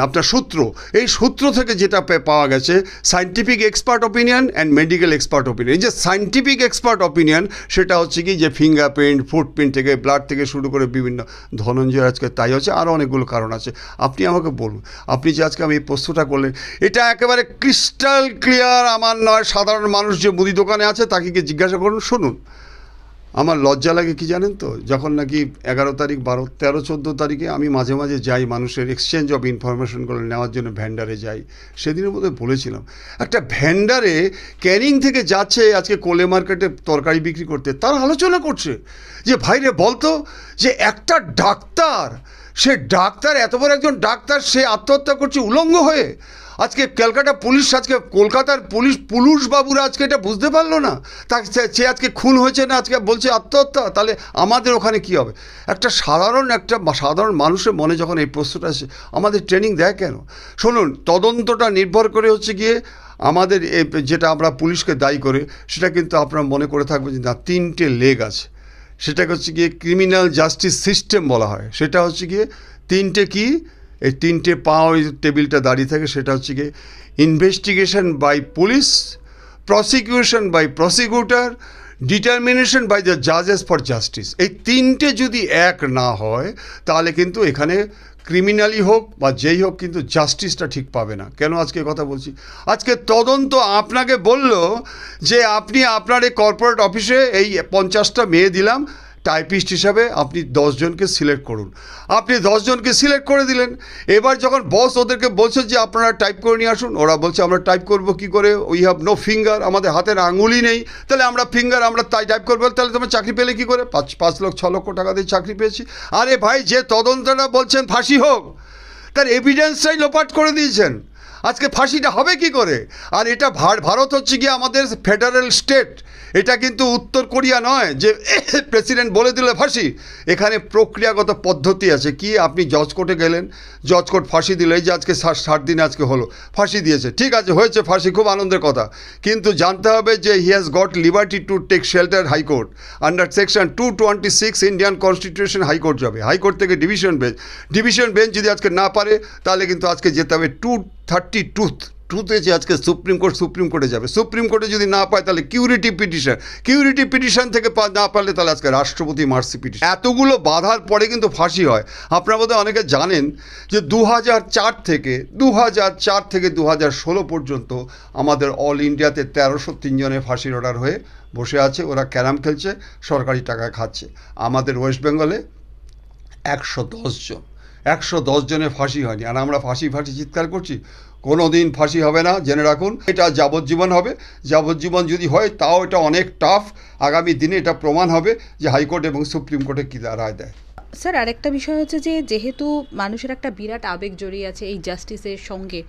আপনার সূত্র, এই সূত্র থেকে যেটা পাওয়া গেছে, scientific expert opinion and medical expert opinion. এই যে সায়েন্টিফিক এক্সপার্ট অপিনিয়ন, সেটা হচ্ছে কি যে ফিঙ্গারপ্রিন্ট, ফুটপ্রিন্ট থেকে, ব্লাড থেকে শুরু করে বিভিন্ন, ধনঞ্জয় আজকে তাই হচ্ছে, আরও অনেকগুলো কারণ আছে। আপনি আমাকে বলুন, আপনি যে আজকে আমি এই প্রশ্নটা করলেন, এটা একেবারে ক্রিস্টাল ক্লিয়ার আমার নয়, সাধারণ মানুষ যে মুদি দোকানে আছে তাকে গিয়ে জিজ্ঞাসা করুন। শুনুন, আমার লজ্জা লাগে কি জানেন তো, যখন নাকি 11 তারিখ, 12, 13, 14 তারিখে আমি মাঝে মাঝে যাই মানুষের এক্সচেঞ্জ অফ ইনফরমেশনগুলো নেওয়ার জন্য ভ্যান্ডারে যাই, সেদিনের মধ্যে বলেছিলাম, একটা ভ্যান্ডারে ক্যানিং থেকে যাচ্ছে আজকে কোলে মার্কেটে তরকারি বিক্রি করতে, তার আলোচনা করছে যে ভাইরে বলতো যে একটা ডাক্তার, সে ডাক্তার, এত বড় একজন ডাক্তার, সে আত্মহত্যা করছে উলঙ্গ হয়ে। আজকে ক্যালকাটা পুলিশ, আজকে কলকাতার পুলিশ বাবুরা আজকে এটা বুঝতে পারলো না, সে আজকে খুন হয়েছে না, আজকে বলছে আত্মহত্যা। তাহলে আমাদের ওখানে কি হবে? একটা সাধারণ মানুষের মনে যখন এই প্রশ্নটা আসে, আমাদের ট্রেনিং দেয় কেন? শুনুন, তদন্তটা নির্ভর করে হচ্ছে গিয়ে আমাদের যেটা আমরা পুলিশকে দায়ী করে সেটা কিন্তু আপনারা মনে করে থাকবেন যে না 3টে লেগ আছে, সেটাকে হচ্ছে গিয়ে ক্রিমিনাল জাস্টিস সিস্টেম বলা হয়। সেটা হচ্ছে গিয়ে 3টে কি, এই 3টে পা ওই টেবিলটা দাঁড়িয়ে থাকে, সেটা হচ্ছে গিয়ে investigation by police, prosecution by prosecutor, determination by the জাজেস ফর জাস্টিস। এই 3টে যদি এক না হয় তাহলে কিন্তু এখানে ক্রিমিনালই হোক বা যেই হোক কিন্তু জাস্টিসটা ঠিক পাবে না। কেন আজকে কথা বলছি, আজকে তদন্ত আপনাকে বলল যে আপনি আপনার এই কর্পোরেট অফিসে এই 50টা মেয়ে দিলাম টাইপিস্ট হিসাবে, আপনি 10 জনকে সিলেক্ট করুন। আপনি 10 জনকে সিলেক্ট করে দিলেন। এবার যখন বস ওদেরকে বলছে যে আপনারা টাইপ করে নিয়ে আসুন, ওরা বলছে আমরা টাইপ করব কি করে, উই হ্যাভ নো ফিঙ্গার, আমাদের হাতের আঙুলই নেই, তাহলে আমরা ফিঙ্গার আমরা তাই টাইপ করবো, তাহলে তোমরা চাকরি পেলে কি করে? 5 লক্ষ 6 লক্ষ টাকা দিয়ে চাকরি পেয়েছি। আরে ভাই, যে তদন্তটা বলছেন ফাঁসি হোক, তার এভিডেন্সটাই লোপাট করে দিয়েছেন। আজকে ফাঁসিটা হবে কি করে? আর এটা ভারত হচ্ছে গিয়ে আমাদের ফেডারেল স্টেট, এটা কিন্তু উত্তর কোরিয়া নয় যে প্রেসিডেন্ট বলে দিল ফাঁসি। এখানে প্রক্রিয়াগত পদ্ধতি আছে। কি, আপনি জজ কোর্টে গেলেন, জজ কোর্ট ফাঁসি দিল, এই যে আজকে 60 দিন আজকে হলো ফাঁসি দিয়েছে, ঠিক আছে হয়েছে ফাঁসি, খুব আনন্দের কথা। কিন্তু জানতে হবে যে he has got liberty to take shelter high court under section 226 Indian constitution. High court যাবে, হাইকোর্ট থেকে ডিভিশন বেঞ্চ, ডিভিশন বেঞ্চ যদি আজকে না পারে তাহলে কিন্তু আজকে যেতে হবে 232 যে আজকে সুপ্রিম কোর্টে যাবে। সুপ্রিম কোর্টে যদি না পায় তাহলে কিউরিটি পিটিশন থেকে না পারলে তাহলে আজকে রাষ্ট্রপতি মার্সি পিটিশন। এতগুলো বাধার পরে কিন্তু ফাঁসি হয়। আপনারা বোধহয় অনেকে জানেন যে 2004 থেকে 2016 পর্যন্ত আমাদের অল ইন্ডিয়াতে 1303 জনের ফাঁসির অর্ডার হয়ে বসে আছে। ওরা ক্যারাম খেলছে, সরকারি টাকায় খাচ্ছে। আমাদের ওয়েস্ট বেঙ্গলে 110 জনের ফাঁসি হয়নি, আর আমরা ফাঁসি চিৎকার করছি। কোনো দিন ফাঁসি হবে না, জেনে রাখুন। এটা যাবজ্জীবন হবে। যাবজ্জীবন যদি হয় তাও এটা অনেক টাফ। আগামী দিনে এটা প্রমাণ হবে যে হাইকোর্ট এবং সুপ্রিম কোর্টে কী রায় দেয়। স্যার, আরেকটা বিষয় হচ্ছে যে যেহেতু মানুষের একটা বিরাট আবেগ জড়িয়ে আছে এই জাস্টিসের সঙ্গে,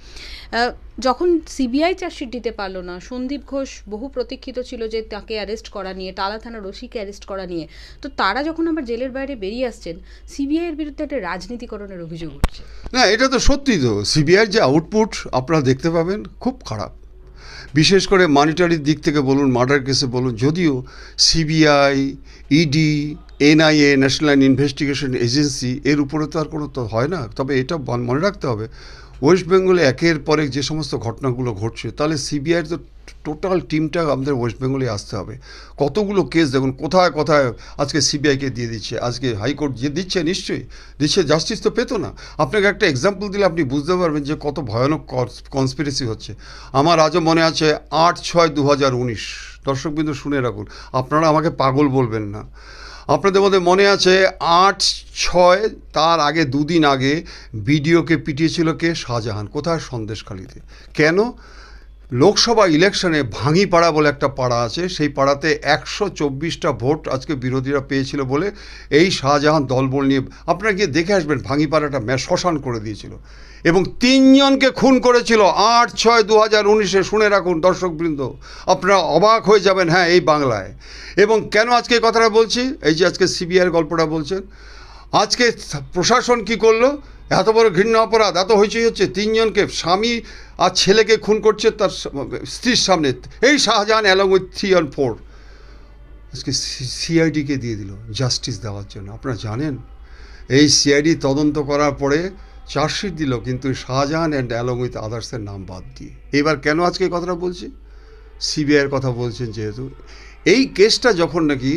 যখন সিবিআই চার্জশিট দিতে পারলো না, সন্দীপ ঘোষ বহু প্রতীক্ষিত ছিল যে তাকে অ্যারেস্ট করা নিয়ে, টালা থানার ওসিকে অ্যারেস্ট করা নিয়ে, তো তারা যখন আবার জেলের বাইরে বেরিয়ে আসছেন, সিবিআইয়ের বিরুদ্ধে একটা রাজনীতিকরণের অভিযোগ উঠছে। না, এটা তো সত্যি। তো সিবিআইয়ের যে আউটপুট আপনারা দেখতে পাবেন খুব খারাপ, বিশেষ করে মনিটারির দিক থেকে বলুন, মার্ডার কেসে বলুন। যদিও CBI, ED, NIA, National Investigation Agency, এর উপরে তো আর কোনো তো হয় না। তবে এটা মনে রাখতে হবে, ওয়েস্ট বেঙ্গলে একের পর এক যে সমস্ত ঘটনাগুলো ঘটছে, তাহলে সিবিআইয়ের তো টোটাল টিমটা আমাদের ওয়েস্ট বেঙ্গলে আসতে হবে। কতগুলো কেস দেখুন, কোথায় কোথায় আজকে সিবিআইকে দিয়ে দিচ্ছে, আজকে হাইকোর্ট যে দিচ্ছে, নিশ্চয়ই দিচ্ছে, জাস্টিস তো পেতো না। আপনাকে একটা এক্সাম্পল দিলে আপনি বুঝতে পারবেন যে কত ভয়ানক কনস্পিরেসি হচ্ছে। আমার আজও মনে আছে 8/6/2019। দর্শকবিন্দু শুনে রাখুন, আপনারা আমাকে পাগল বলবেন না। আপনাদের মধ্যে মনে আছে 8/6, তার আগে 2 দিন আগে বিডিওকে পিটিয়েছিল কে? শাহজাহান। কোথায়? সন্দেশখালিতে। কেন? লোকসভা ইলেকশনে ভাঙিপাড়া বলে একটা পাড়া আছে, সেই পাড়াতে 124টা ভোট আজকে বিরোধীরা পেয়েছিল বলে এই শাহজাহান দলবল নিয়ে, আপনারা গিয়ে দেখে আসবেন, ভাঙিপাড়াটা শ্মশান করে দিয়েছিল এবং 3 জনকে খুন করেছিল 8/6/2019। শুনে রাখুন দর্শকবৃন্দ, আপনারা অবাক হয়ে যাবেন। হ্যাঁ, এই বাংলায়। এবং কেন আজকে এই কথাটা বলছি, এই যে আজকে সিবিআইয়ের গল্পটা বলছেন, আজকে প্রশাসন কি করলো? এত বড় ঘৃণ্য অপরাধ, এত হইচই হচ্ছে, 3 জনকে, স্বামী আর ছেলেকে খুন করছে তার স্ত্রীর সামনে, এই শাহজাহান অ্যালং উইথ 3 and 4। আজকে সিআইডিকে দিয়ে দিল জাস্টিস দেওয়ার জন্য। আপনারা জানেন, এই সিআইডি তদন্ত করার পরে চার্জশিট দিল, কিন্তু শাহজাহান অ্যান্ড অ্যালং উইথ আদার্সের নাম বাদ দিয়ে। এবার কেন আজকে এই কথাটা বলছি? সিবিআইয়ের কথা বলছেন যেহেতু, এই কেসটা যখন নাকি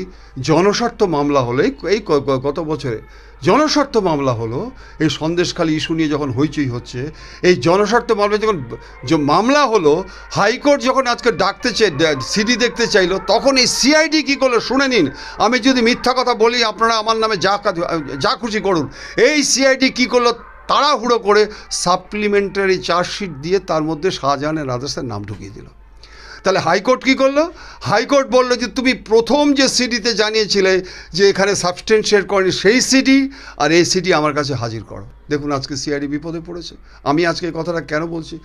জনস্বার্থ মামলা হলো, এই গত বছরে জনস্বার্থ মামলা হলো, এই সন্দেশখালি ইস্যু নিয়ে যখন হইচই হচ্ছে, এই জনস্বার্থ মামলা যখন মামলা হলো, হাইকোর্ট যখন আজকে সিডি দেখতে চাইলো, তখন এই সিআইডি কী করলো শুনে নিন। আমি যদি মিথ্যা কথা বলি, আপনারা আমার নামে যা খুশি করুন। এই সিআইডি কী করলো? তাড়াহুড়ো করে সাপ্লিমেন্টারি চার্জশিট দিয়ে তার মধ্যে শাহজাহানের আদার্সের নাম ঢুকিয়ে দিল। তাহলে হাইকোর্ট কী করলো? হাইকোর্ট বললো যে তুমি প্রথম যে সিডিতে জানিয়েছিলে যে এখানে সাবস্টেন্সিয়েট করেনি, সেই সিডি আর এই সিডি আমার কাছে হাজির করো। দেখুন আজকে সিআইডি বিপদে পড়েছে। আমি আজকে এই কথাটা কেন বলছি?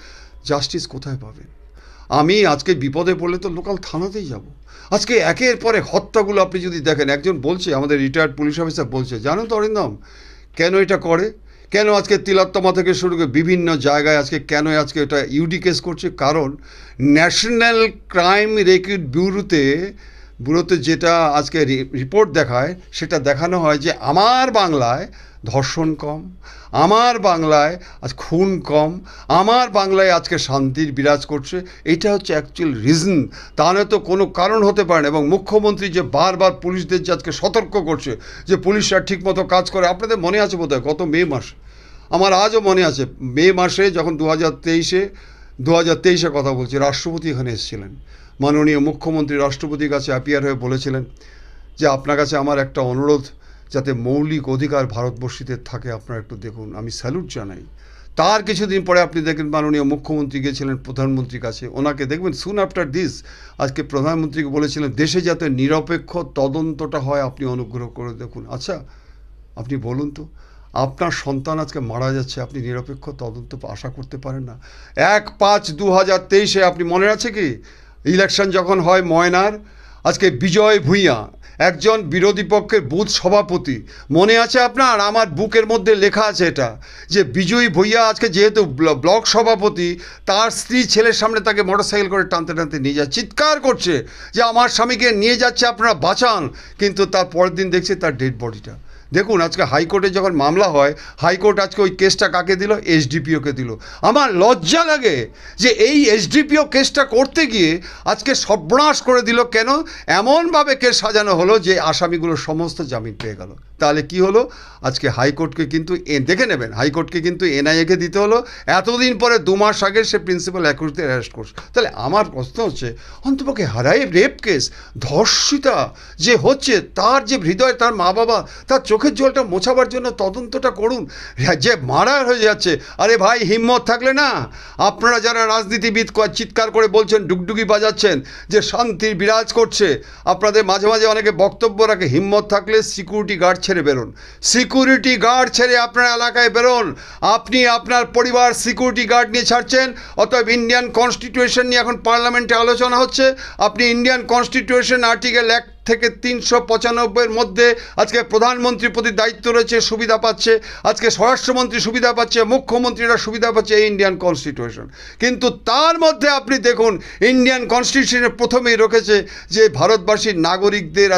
জাস্টিস কোথায় পাবেন? আমি আজকে বিপদে পড়লে তো লোকাল থানাতেই যাব। আজকে একের পরে হত্যাগুলো আপনি যদি দেখেন, একজন বলছে, আমাদের রিটায়ার্ড পুলিশ অফিসার বলছে, জানো তো অরিন্দম, কেন এটা করে? কেন আজকে তিলোত্তমা থেকে শুরু করে বিভিন্ন জায়গায় আজকে কেন আজকে এটা ইউডি কেস করছে? কারণ ন্যাশনাল ক্রাইম রেকর্ড ব্যুরোতে যেটা আজকে রিপোর্ট দেখায়, সেটা দেখানো হয় যে আমার বাংলায় ধর্ষণ কম, আমার বাংলায় আজ খুন কম, আমার বাংলায় আজকে শান্তির বিরাজ করছে। এটা হচ্ছে অ্যাকচুয়াল রিজন, তাহলে তো কোনো কারণ হতে পারে না। এবং মুখ্যমন্ত্রী যে বারবার পুলিশদের যে আজকে সতর্ক করছে যে পুলিশরা ঠিকমতো কাজ করে, আপনাদের মনে আছে বোধহয় গত মে মাসে, আমার আজও মনে আছে মে মাসে যখন 2023-এ কথা বলছি, রাষ্ট্রপতি এখানে এসেছিলেন, মাননীয় মুখ্যমন্ত্রী রাষ্ট্রপতির কাছে অ্যাপিয়ার হয়ে বলেছিলেন যে আপনার কাছে আমার একটা অনুরোধ, যাতে মৌলিক অধিকার ভারতবর্ষীদের থাকে আপনারা একটু দেখুন। আমি স্যালুট জানাই। তার কিছুদিন পরে আপনি দেখেন মাননীয় মুখ্যমন্ত্রী গিয়েছিলেন প্রধানমন্ত্রীর কাছে, ওনাকে দেখবেন সুন আফটার দিস আজকে প্রধানমন্ত্রীকে বলেছিলেন দেশে যাতে নিরপেক্ষ তদন্তটা হয় আপনি অনুগ্রহ করে দেখুন। আচ্ছা আপনি বলুন তো, আপনার সন্তান আজকে মারা যাচ্ছে, আপনি নিরপেক্ষ তদন্ত আশা করতে পারেন না? 1/5/2023 আপনি মনে আছে কি ইলেকশন যখন হয় ময়নার, আজকে বিজয় ভূঁইয়া একজন বিরোধী পক্ষের বুথ সভাপতি, মনে আছে আপনার? আমার বুকের মধ্যে লেখা আছে এটা, যে বিজয় ভূঁইয়া আজকে যেহেতু ব্লক সভাপতি, তার স্ত্রী ছেলের সামনে তাকে মোটরসাইকেল করে টানতে টানতে নিয়ে যায়, চিৎকার করছে যে আমার স্বামীকে নিয়ে যাচ্ছে, আপনারা বাঁচান। কিন্তু তার পরের দিন দেখছি তার ডেড বডিটা। দেখুন আজকে হাইকোর্টে যখন মামলা হয়, হাইকোর্ট আজকে ওই কেসটা কাকে দিল? এসডিপিওকে দিল। আমার লজ্জা লাগে যে এই এসডিপিও কেসটা করতে গিয়ে আজকে সর্বনাশ করে দিল। কেন? এমনভাবে কেস সাজানো হলো যে আসামিগুলো সমস্ত জামিন পেয়ে গেল। তাহলে কি হলো? আজকে হাইকোর্টকে কিন্তু দেখে নেবেন, হাইকোর্টকে কিন্তু এনআইএকে দিতে হলো। এতদিন পরে 2 মাস আগে সে প্রিন্সিপাল অ্যাকিউজদের অ্যারেস্ট করছে। তাহলে আমার প্রশ্ন হচ্ছে, অন্তপক্ষে রেপ কেস, ধর্ষিতা যে হচ্ছে, তার যে হৃদয়, তার মা বাবা, তার চোখের জলটা মোছাবার জন্য তদন্তটা করুন। যে মারা হয়ে যাচ্ছে, আরে ভাই হিম্মত থাকলে না, আপনারা যারা রাজনীতিবিদ চিৎকার করে বলছেন, ডুগডুগি বাজাচ্ছেন যে শান্তির বিরাজ করছে, আপনাদের মাঝে মাঝে অনেকে বক্তব্য রাখে, হিম্মত থাকলে সিকিউরিটি গার্ড ছেড়ে বেরোন, সিকিউরিটি গার্ড ছেড়ে আপনার এলাকায় বেরোন। আপনি আপনার পরিবার সিকিউরিটি গার্ড নিয়ে ছাড়ছেন, অতএব ইন্ডিয়ান কনস্টিটিউশন নিয়ে এখন পার্লামেন্টে আলোচনা হচ্ছে। আপনি ইন্ডিয়ান কনস্টিটিউশন আর্টিকেল 1 থেকে 395-এর মধ্যে আজকে প্রধানমন্ত্রীর প্রতি দায়িত্ব রয়েছে, সুবিধা পাচ্ছে, আজকে স্বরাষ্ট্রমন্ত্রী সুবিধা পাচ্ছে, মুখ্যমন্ত্রীরা সুবিধা পাচ্ছে এই ইন্ডিয়ান কনস্টিটিউশন। কিন্তু তার মধ্যে আপনি দেখুন ইন্ডিয়ান কনস্টিটিউশনে প্রথমেই রেখেছে যে ভারতবাসীর নাগরিকদের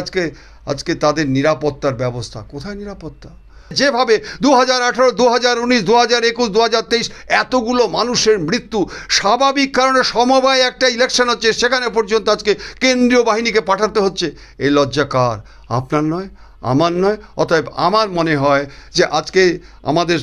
আজকে তাদের নিরাপত্তার ব্যবস্থা। কোথায় নিরাপত্তা? যেভাবে 2018, 2019, 2021, 2023 এতগুলো মানুষের মৃত্যু, স্বাভাবিক কারণে সমবায় একটা ইলেকশন হচ্ছে, সেখানে পর্যন্ত আজকে কেন্দ্রীয় বাহিনীকে পাঠাতে হচ্ছে। এই লজ্জা কার? আপনার নয়, আমার নয়। অতএব আমার মনে হয় যে আজকে আমাদের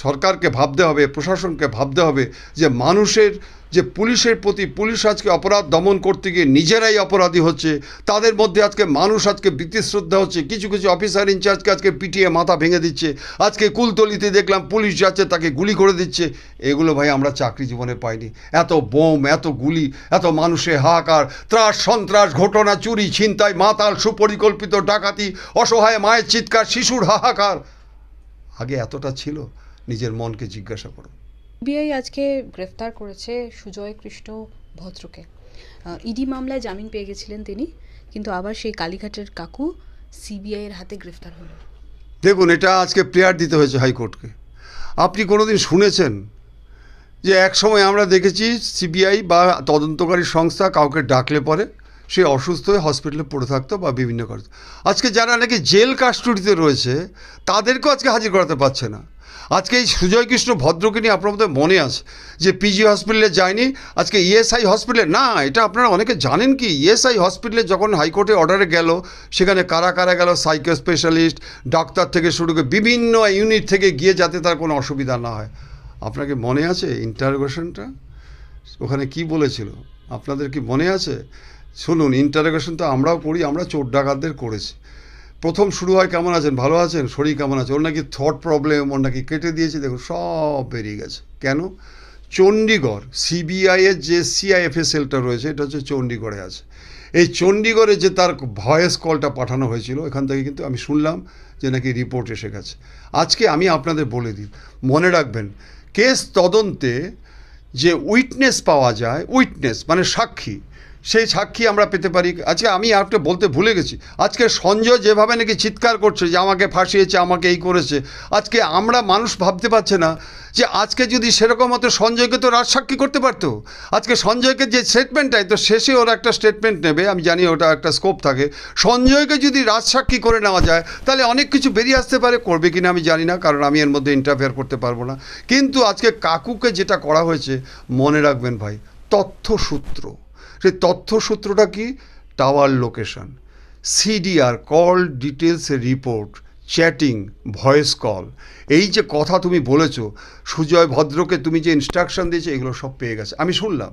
সরকারকে ভাবতে হবে, প্রশাসনকে ভাবতে হবে যে মানুষের যে পুলিশের প্রতি, পুলিশ আজকে অপরাধ দমন করতে গিয়ে নিজেরাই অপরাধী হচ্ছে, তাদের মধ্যে আজকে মানুষ আজকে বীতিশ্রদ্ধা হচ্ছে। কিছু কিছু অফিসার ইনচার্জকে আজকে পিটিয়ে মাথা ভেঙে দিচ্ছে, আজকে কুলতলিতে দেখলাম পুলিশ যাচ্ছে তাকে গুলি করে দিচ্ছে। এগুলো ভাই আমরা চাকরি জীবনে পাইনি। এত বোম, এত গুলি, এত মানুষের হাহাকার, ত্রাস সন্ত্রাস, ঘটনা, চুরি ছিনতাই, মাতাল, সুপরিকল্পিত ডাকাতি, অসহায় মায়ের চিৎকার, শিশুর হাহাকার, আগে এতটা ছিল? নিজের মনকে জিজ্ঞাসা করো। সিবিআই আজকে গ্রেফতার করেছে সুজয় কৃষ্ণ ভদ্রকে। ইডি মামলায় জামিন পেয়ে গেছিলেন তিনি, কিন্তু আবার সেই কালীঘাটের কাকু সিবিআইয়ের হাতে গ্রেফতার হলো। দেখুন এটা আজকে প্রেয়ার দিতে হয়েছে হাইকোর্টকে। আপনি কোনোদিন শুনেছেন যে এক সময় আমরা দেখেছি সিবিআই বা তদন্তকারী সংস্থা কাউকে ডাকলে পরে সে অসুস্থ হয়ে হসপিটালে পড়ে থাকতো বা বিভিন্ন কাজ, আজকে যারা নাকি জেল কাস্টডিতে রয়েছে তাদেরকেও আজকে হাজির করাতে পারছে না। আজকে এই সুজয় কৃষ্ণ ভদ্রকে নিয়ে আপনার মধ্যে মনে আছে যে পিজি হসপিটালে যায়নি, আজকে ইএসআই হসপিটালে, না এটা আপনারা অনেকে জানেন কি, ইএসআই হসপিটালে যখন হাইকোর্টে অর্ডারে গেল, সেখানে কারা কারা গেল, সাইকো স্পেশালিস্ট, ডাক্তার থেকে শুরু করে বিভিন্ন ইউনিট থেকে গিয়ে, যাতে তার কোনো অসুবিধা না হয়। আপনাকে মনে আছে ইন্টারোগেশনটা ওখানে কি বলেছিল? আপনাদের কি মনে আছে? শুনুন, ইন্টারোগেশন তো আমরাও করি, আমরা চোর ডাকাতদের করেছি। প্রথম শুরু হয় কেমন আছেন, ভালো আছেন, শরীর কেমন আছে, ওর নাকি থট প্রবলেম, ওর নাকি কেটে দিয়েছে, দেখুন সব বেরিয়ে গেছে। কেন? চণ্ডীগড় সিবিআইয়ের যে সিআইএফএসএলটা রয়েছে, এটা হচ্ছে চণ্ডীগড়ে আছে। এই চণ্ডীগড়ে যে তার ভয়েস কলটা পাঠানো হয়েছিল, এখান থেকে কিন্তু আমি শুনলাম যে নাকি রিপোর্ট এসে গেছে। আজকে আমি আপনাদের বলে দিই, মনে রাখবেন, কেস তদন্তে যে উইটনেস পাওয়া যায়, উইটনেস মানে সাক্ষী, সেই সাক্ষী আমরা পেতে পারি। আজকে আমি একটা বলতে ভুলে গেছি, আজকে সঞ্জয় যেভাবে নাকি চিৎকার করছে যে আমাকে ফাঁসিয়েছে, আমাকে এই করেছে, আজকে আমরা মানুষ ভাবতে পারছে না যে আজকে যদি সেরকম হতো সঞ্জয়কে তো রাজসাক্ষী করতে পারতো। আজকে সঞ্জয়কে যে স্টেটমেন্টটাই তো শেষে ওরা একটা স্টেটমেন্ট নেবে, আমি জানি ওটা একটা স্কোপ থাকে, সঞ্জয়কে যদি রাজসাক্ষী করে নেওয়া যায় তাহলে অনেক কিছু বেরিয়ে আসতে পারে। করবে কিনা আমি জানি না, কারণ আমি এর মধ্যে ইন্টারফেয়ার করতে পারবো না। কিন্তু আজকে কাকুকে যেটা করা হয়েছে মনে রাখবেন ভাই, তথ্যসূত্র। সেই তথ্যসূত্রটা কি? Tower location, CDR, call details report, chatting, voice call, এই যে কথা তুমি বলেছো সুজয় ভদ্রকে, তুমি যে ইনস্ট্রাকশন দিয়েছো, এগুলো সব পেয়ে গেছে। আমি শুনলাম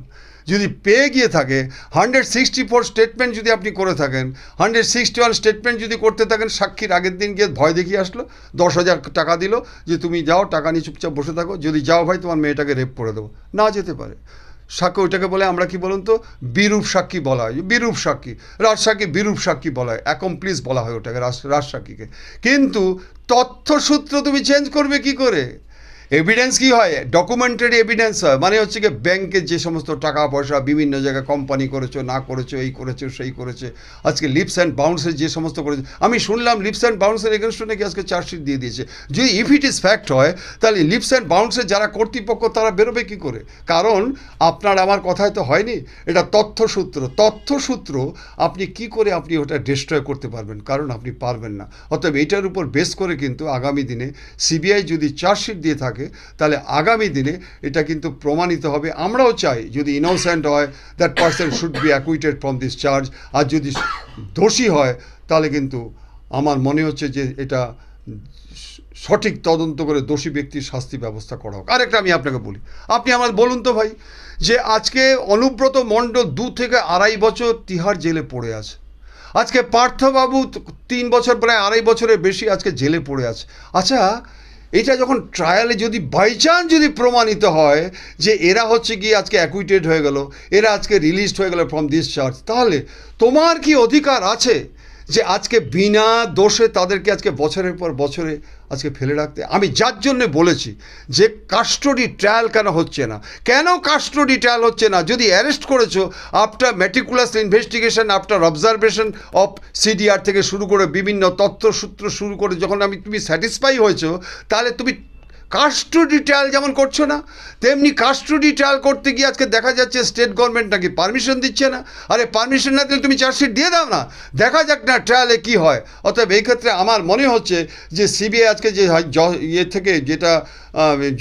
যদি পেয়ে গিয়ে থাকে 164 স্টেটমেন্ট যদি আপনি করে থাকেন, 161 স্টেটমেন্ট যদি করতে থাকেন, সাক্ষীর আগের দিন গিয়ে ভয় দেখিয়ে আসলো, 10,000 টাকা দিল যে তুমি যাও, টাকা নিয়ে চুপচাপ বসে থাকো, যদি যাও ভাই তোমার মেয়েটাকে রেপ করে দেবো, না যেতে পারে। সাক্ষী ওইটাকে বলে, আমরা কি বলুন তো, বিরূপ সাক্ষী বলা হয়, বিরূপ সাক্ষী, রাজসাক্ষী বিরূপ সাক্ষী বলা হয়, অ্যাকমপ্লিস বলা হয় ওটাকে, রাজসাক্ষীকে। কিন্তু তথ্যসূত্র তুমি চেঞ্জ করবে কি করে? এভিডেন্স কি হয়? ডকুমেন্টারি এভিডেন্স হয়, মানে হচ্ছে কি ব্যাংকের যে সমস্ত টাকা পয়সা বিভিন্ন জায়গায় কোম্পানি করেছো, না করেছো, এই করেছো সেই করেছে, আজকে লিপস অ্যান্ড বাউন্সের যে সমস্ত করেছে, আমি শুনলাম লিপস অ্যান্ড বাউন্সের এগেনস্টে নাকি আজকে চার্জশিট দিয়ে দিয়েছে। যদি ইফ ইট ইজ ফ্যাক্ট হয় তাহলে লিপস অ্যান্ড বাউন্সের যারা কর্তৃপক্ষ তারা বেরোবে কী করে? কারণ আপনার আমার কথায় তো হয়নি, এটা তথ্যসূত্র। তথ্যসূত্র আপনি কি করে আপনি ওটা ডিস্ট্রয় করতে পারবেন? কারণ আপনি পারবেন না। অতএব এইটার উপর বেস করে কিন্তু আগামী দিনে সিবিআই যদি চার্জশিট দিয়ে থাকে তাহলে আগামী দিনে এটা কিন্তু প্রমাণিত হবে। আমরাও চাই যদি ইনোসেন্ট হয় that person should be acquitted from this charge, আর যদি দোষী হয় তাহলে কিন্তু আমার মনে হচ্ছে যে এটা সঠিক তদন্ত করে দোষী ব্যক্তির শাস্তি ব্যবস্থা করা হোক। আরেকটা আমি আপনাকে বলি, আপনি আমার বলুন তো ভাই, যে আজকে অনুব্রত মণ্ডল 2 থেকে 2.5 বছর তিহার জেলে পড়ে আছে, আজকে পার্থবাবু 3 বছর, প্রায় 2.5 বছরের বেশি আজকে জেলে পড়ে আছে। আচ্ছা, এটা যখন ট্রায়ালে যদি বাই চান্স যদি প্রমাণিত হয় যে এরা হচ্ছে কি আজকে অ্যাকুইটেড হয়ে গেল, এরা আজকে রিলিজড হয়ে গেল ফ্রম দিস চার্জ, তাহলে তোমার কি অধিকার আছে যে আজকে বিনা দোষে তাদেরকে আজকে বছরের পর বছরে আজকে ফেলে রাখতে? আমি যার জন্যে বলেছি যে কাস্টডি ট্রায়াল কেন হচ্ছে না, কেন কাস্টডি ট্রায়াল হচ্ছে না? যদি অ্যারেস্ট করেছো after meticulous investigation, after observation of CDR থেকে শুরু করে বিভিন্ন তথ্যসূত্র শুরু করে যখন তুমি স্যাটিসফাই হয়েছো, তাহলে তুমি কাস্টডি ট্রায়াল যেমন করছো না, তেমনি কাস্টডি ট্রায়াল করতে গিয়ে আজকে দেখা যাচ্ছে স্টেট গভর্নমেন্ট নাকি পারমিশন দিচ্ছে না। আরে পারমিশন না দিলে তুমি চার্জশিট দিয়ে দাও না, দেখা যাক না ট্রায়ালে কী হয়। অতএব এই ক্ষেত্রে আমার মনে হচ্ছে যে সিবিআই আজকে যে ইয়ে থেকে যেটা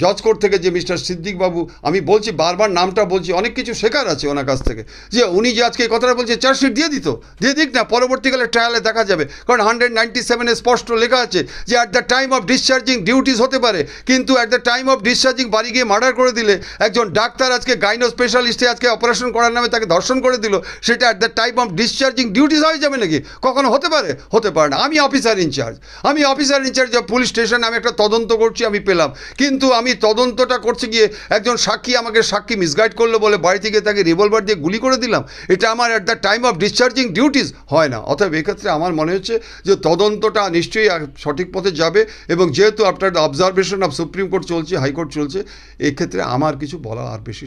জজ কোর্ট থেকে যে মিস্টার সিদ্দিক বাবু, আমি বলছি বারবার নামটা বলছি, অনেক কিছু শেখার আছে ওনার কাছ থেকে, যে উনি যে আজকে এই কথাটা বলছে চার্জশিট দিয়ে দিক না, পরবর্তীকালে ট্রায়ালে দেখা যাবে। কারণ 197-এ স্পষ্ট লেখা আছে যে at the time of discharging duties হতে পারে, কিন্তু at the time of discharging বাড়ি গিয়ে মার্ডার করে দিলে, একজন ডাক্তার আজকে গাইনো স্পেশালিস্টে আজকে অপারেশন করার নামে তাকে ধর্ষণ করে দিল, সেটা at the time of discharging duties হয়ে যাবে নাকি? কখনো হতে পারে? হতে পারে না। আমি অফিসার ইনচার্জ পুলিশ স্টেশনে আমি একটা তদন্ত করছি, আমি পেলাম, কিন্তু আমি তদন্তটা করতে গিয়ে একজন সাক্ষী মিসগাইড করলো বলে বাড়ি থেকে তাকে রিভলভার দিয়ে গুলি করে দিলাম, এটা আমার at the time of discharging duties হয় না। অতএব এক্ষেত্রে আমার মনে হচ্ছে যে তদন্তটা নিশ্চয়ই সঠিক পথে যাবে, এবং যেহেতু আপনার অবজারভেশন অফ সুপ্রিম কোর্ট চলছে, হাইকোর্ট চলছে, এক্ষেত্রে আমার কিছু বলা আর বেশি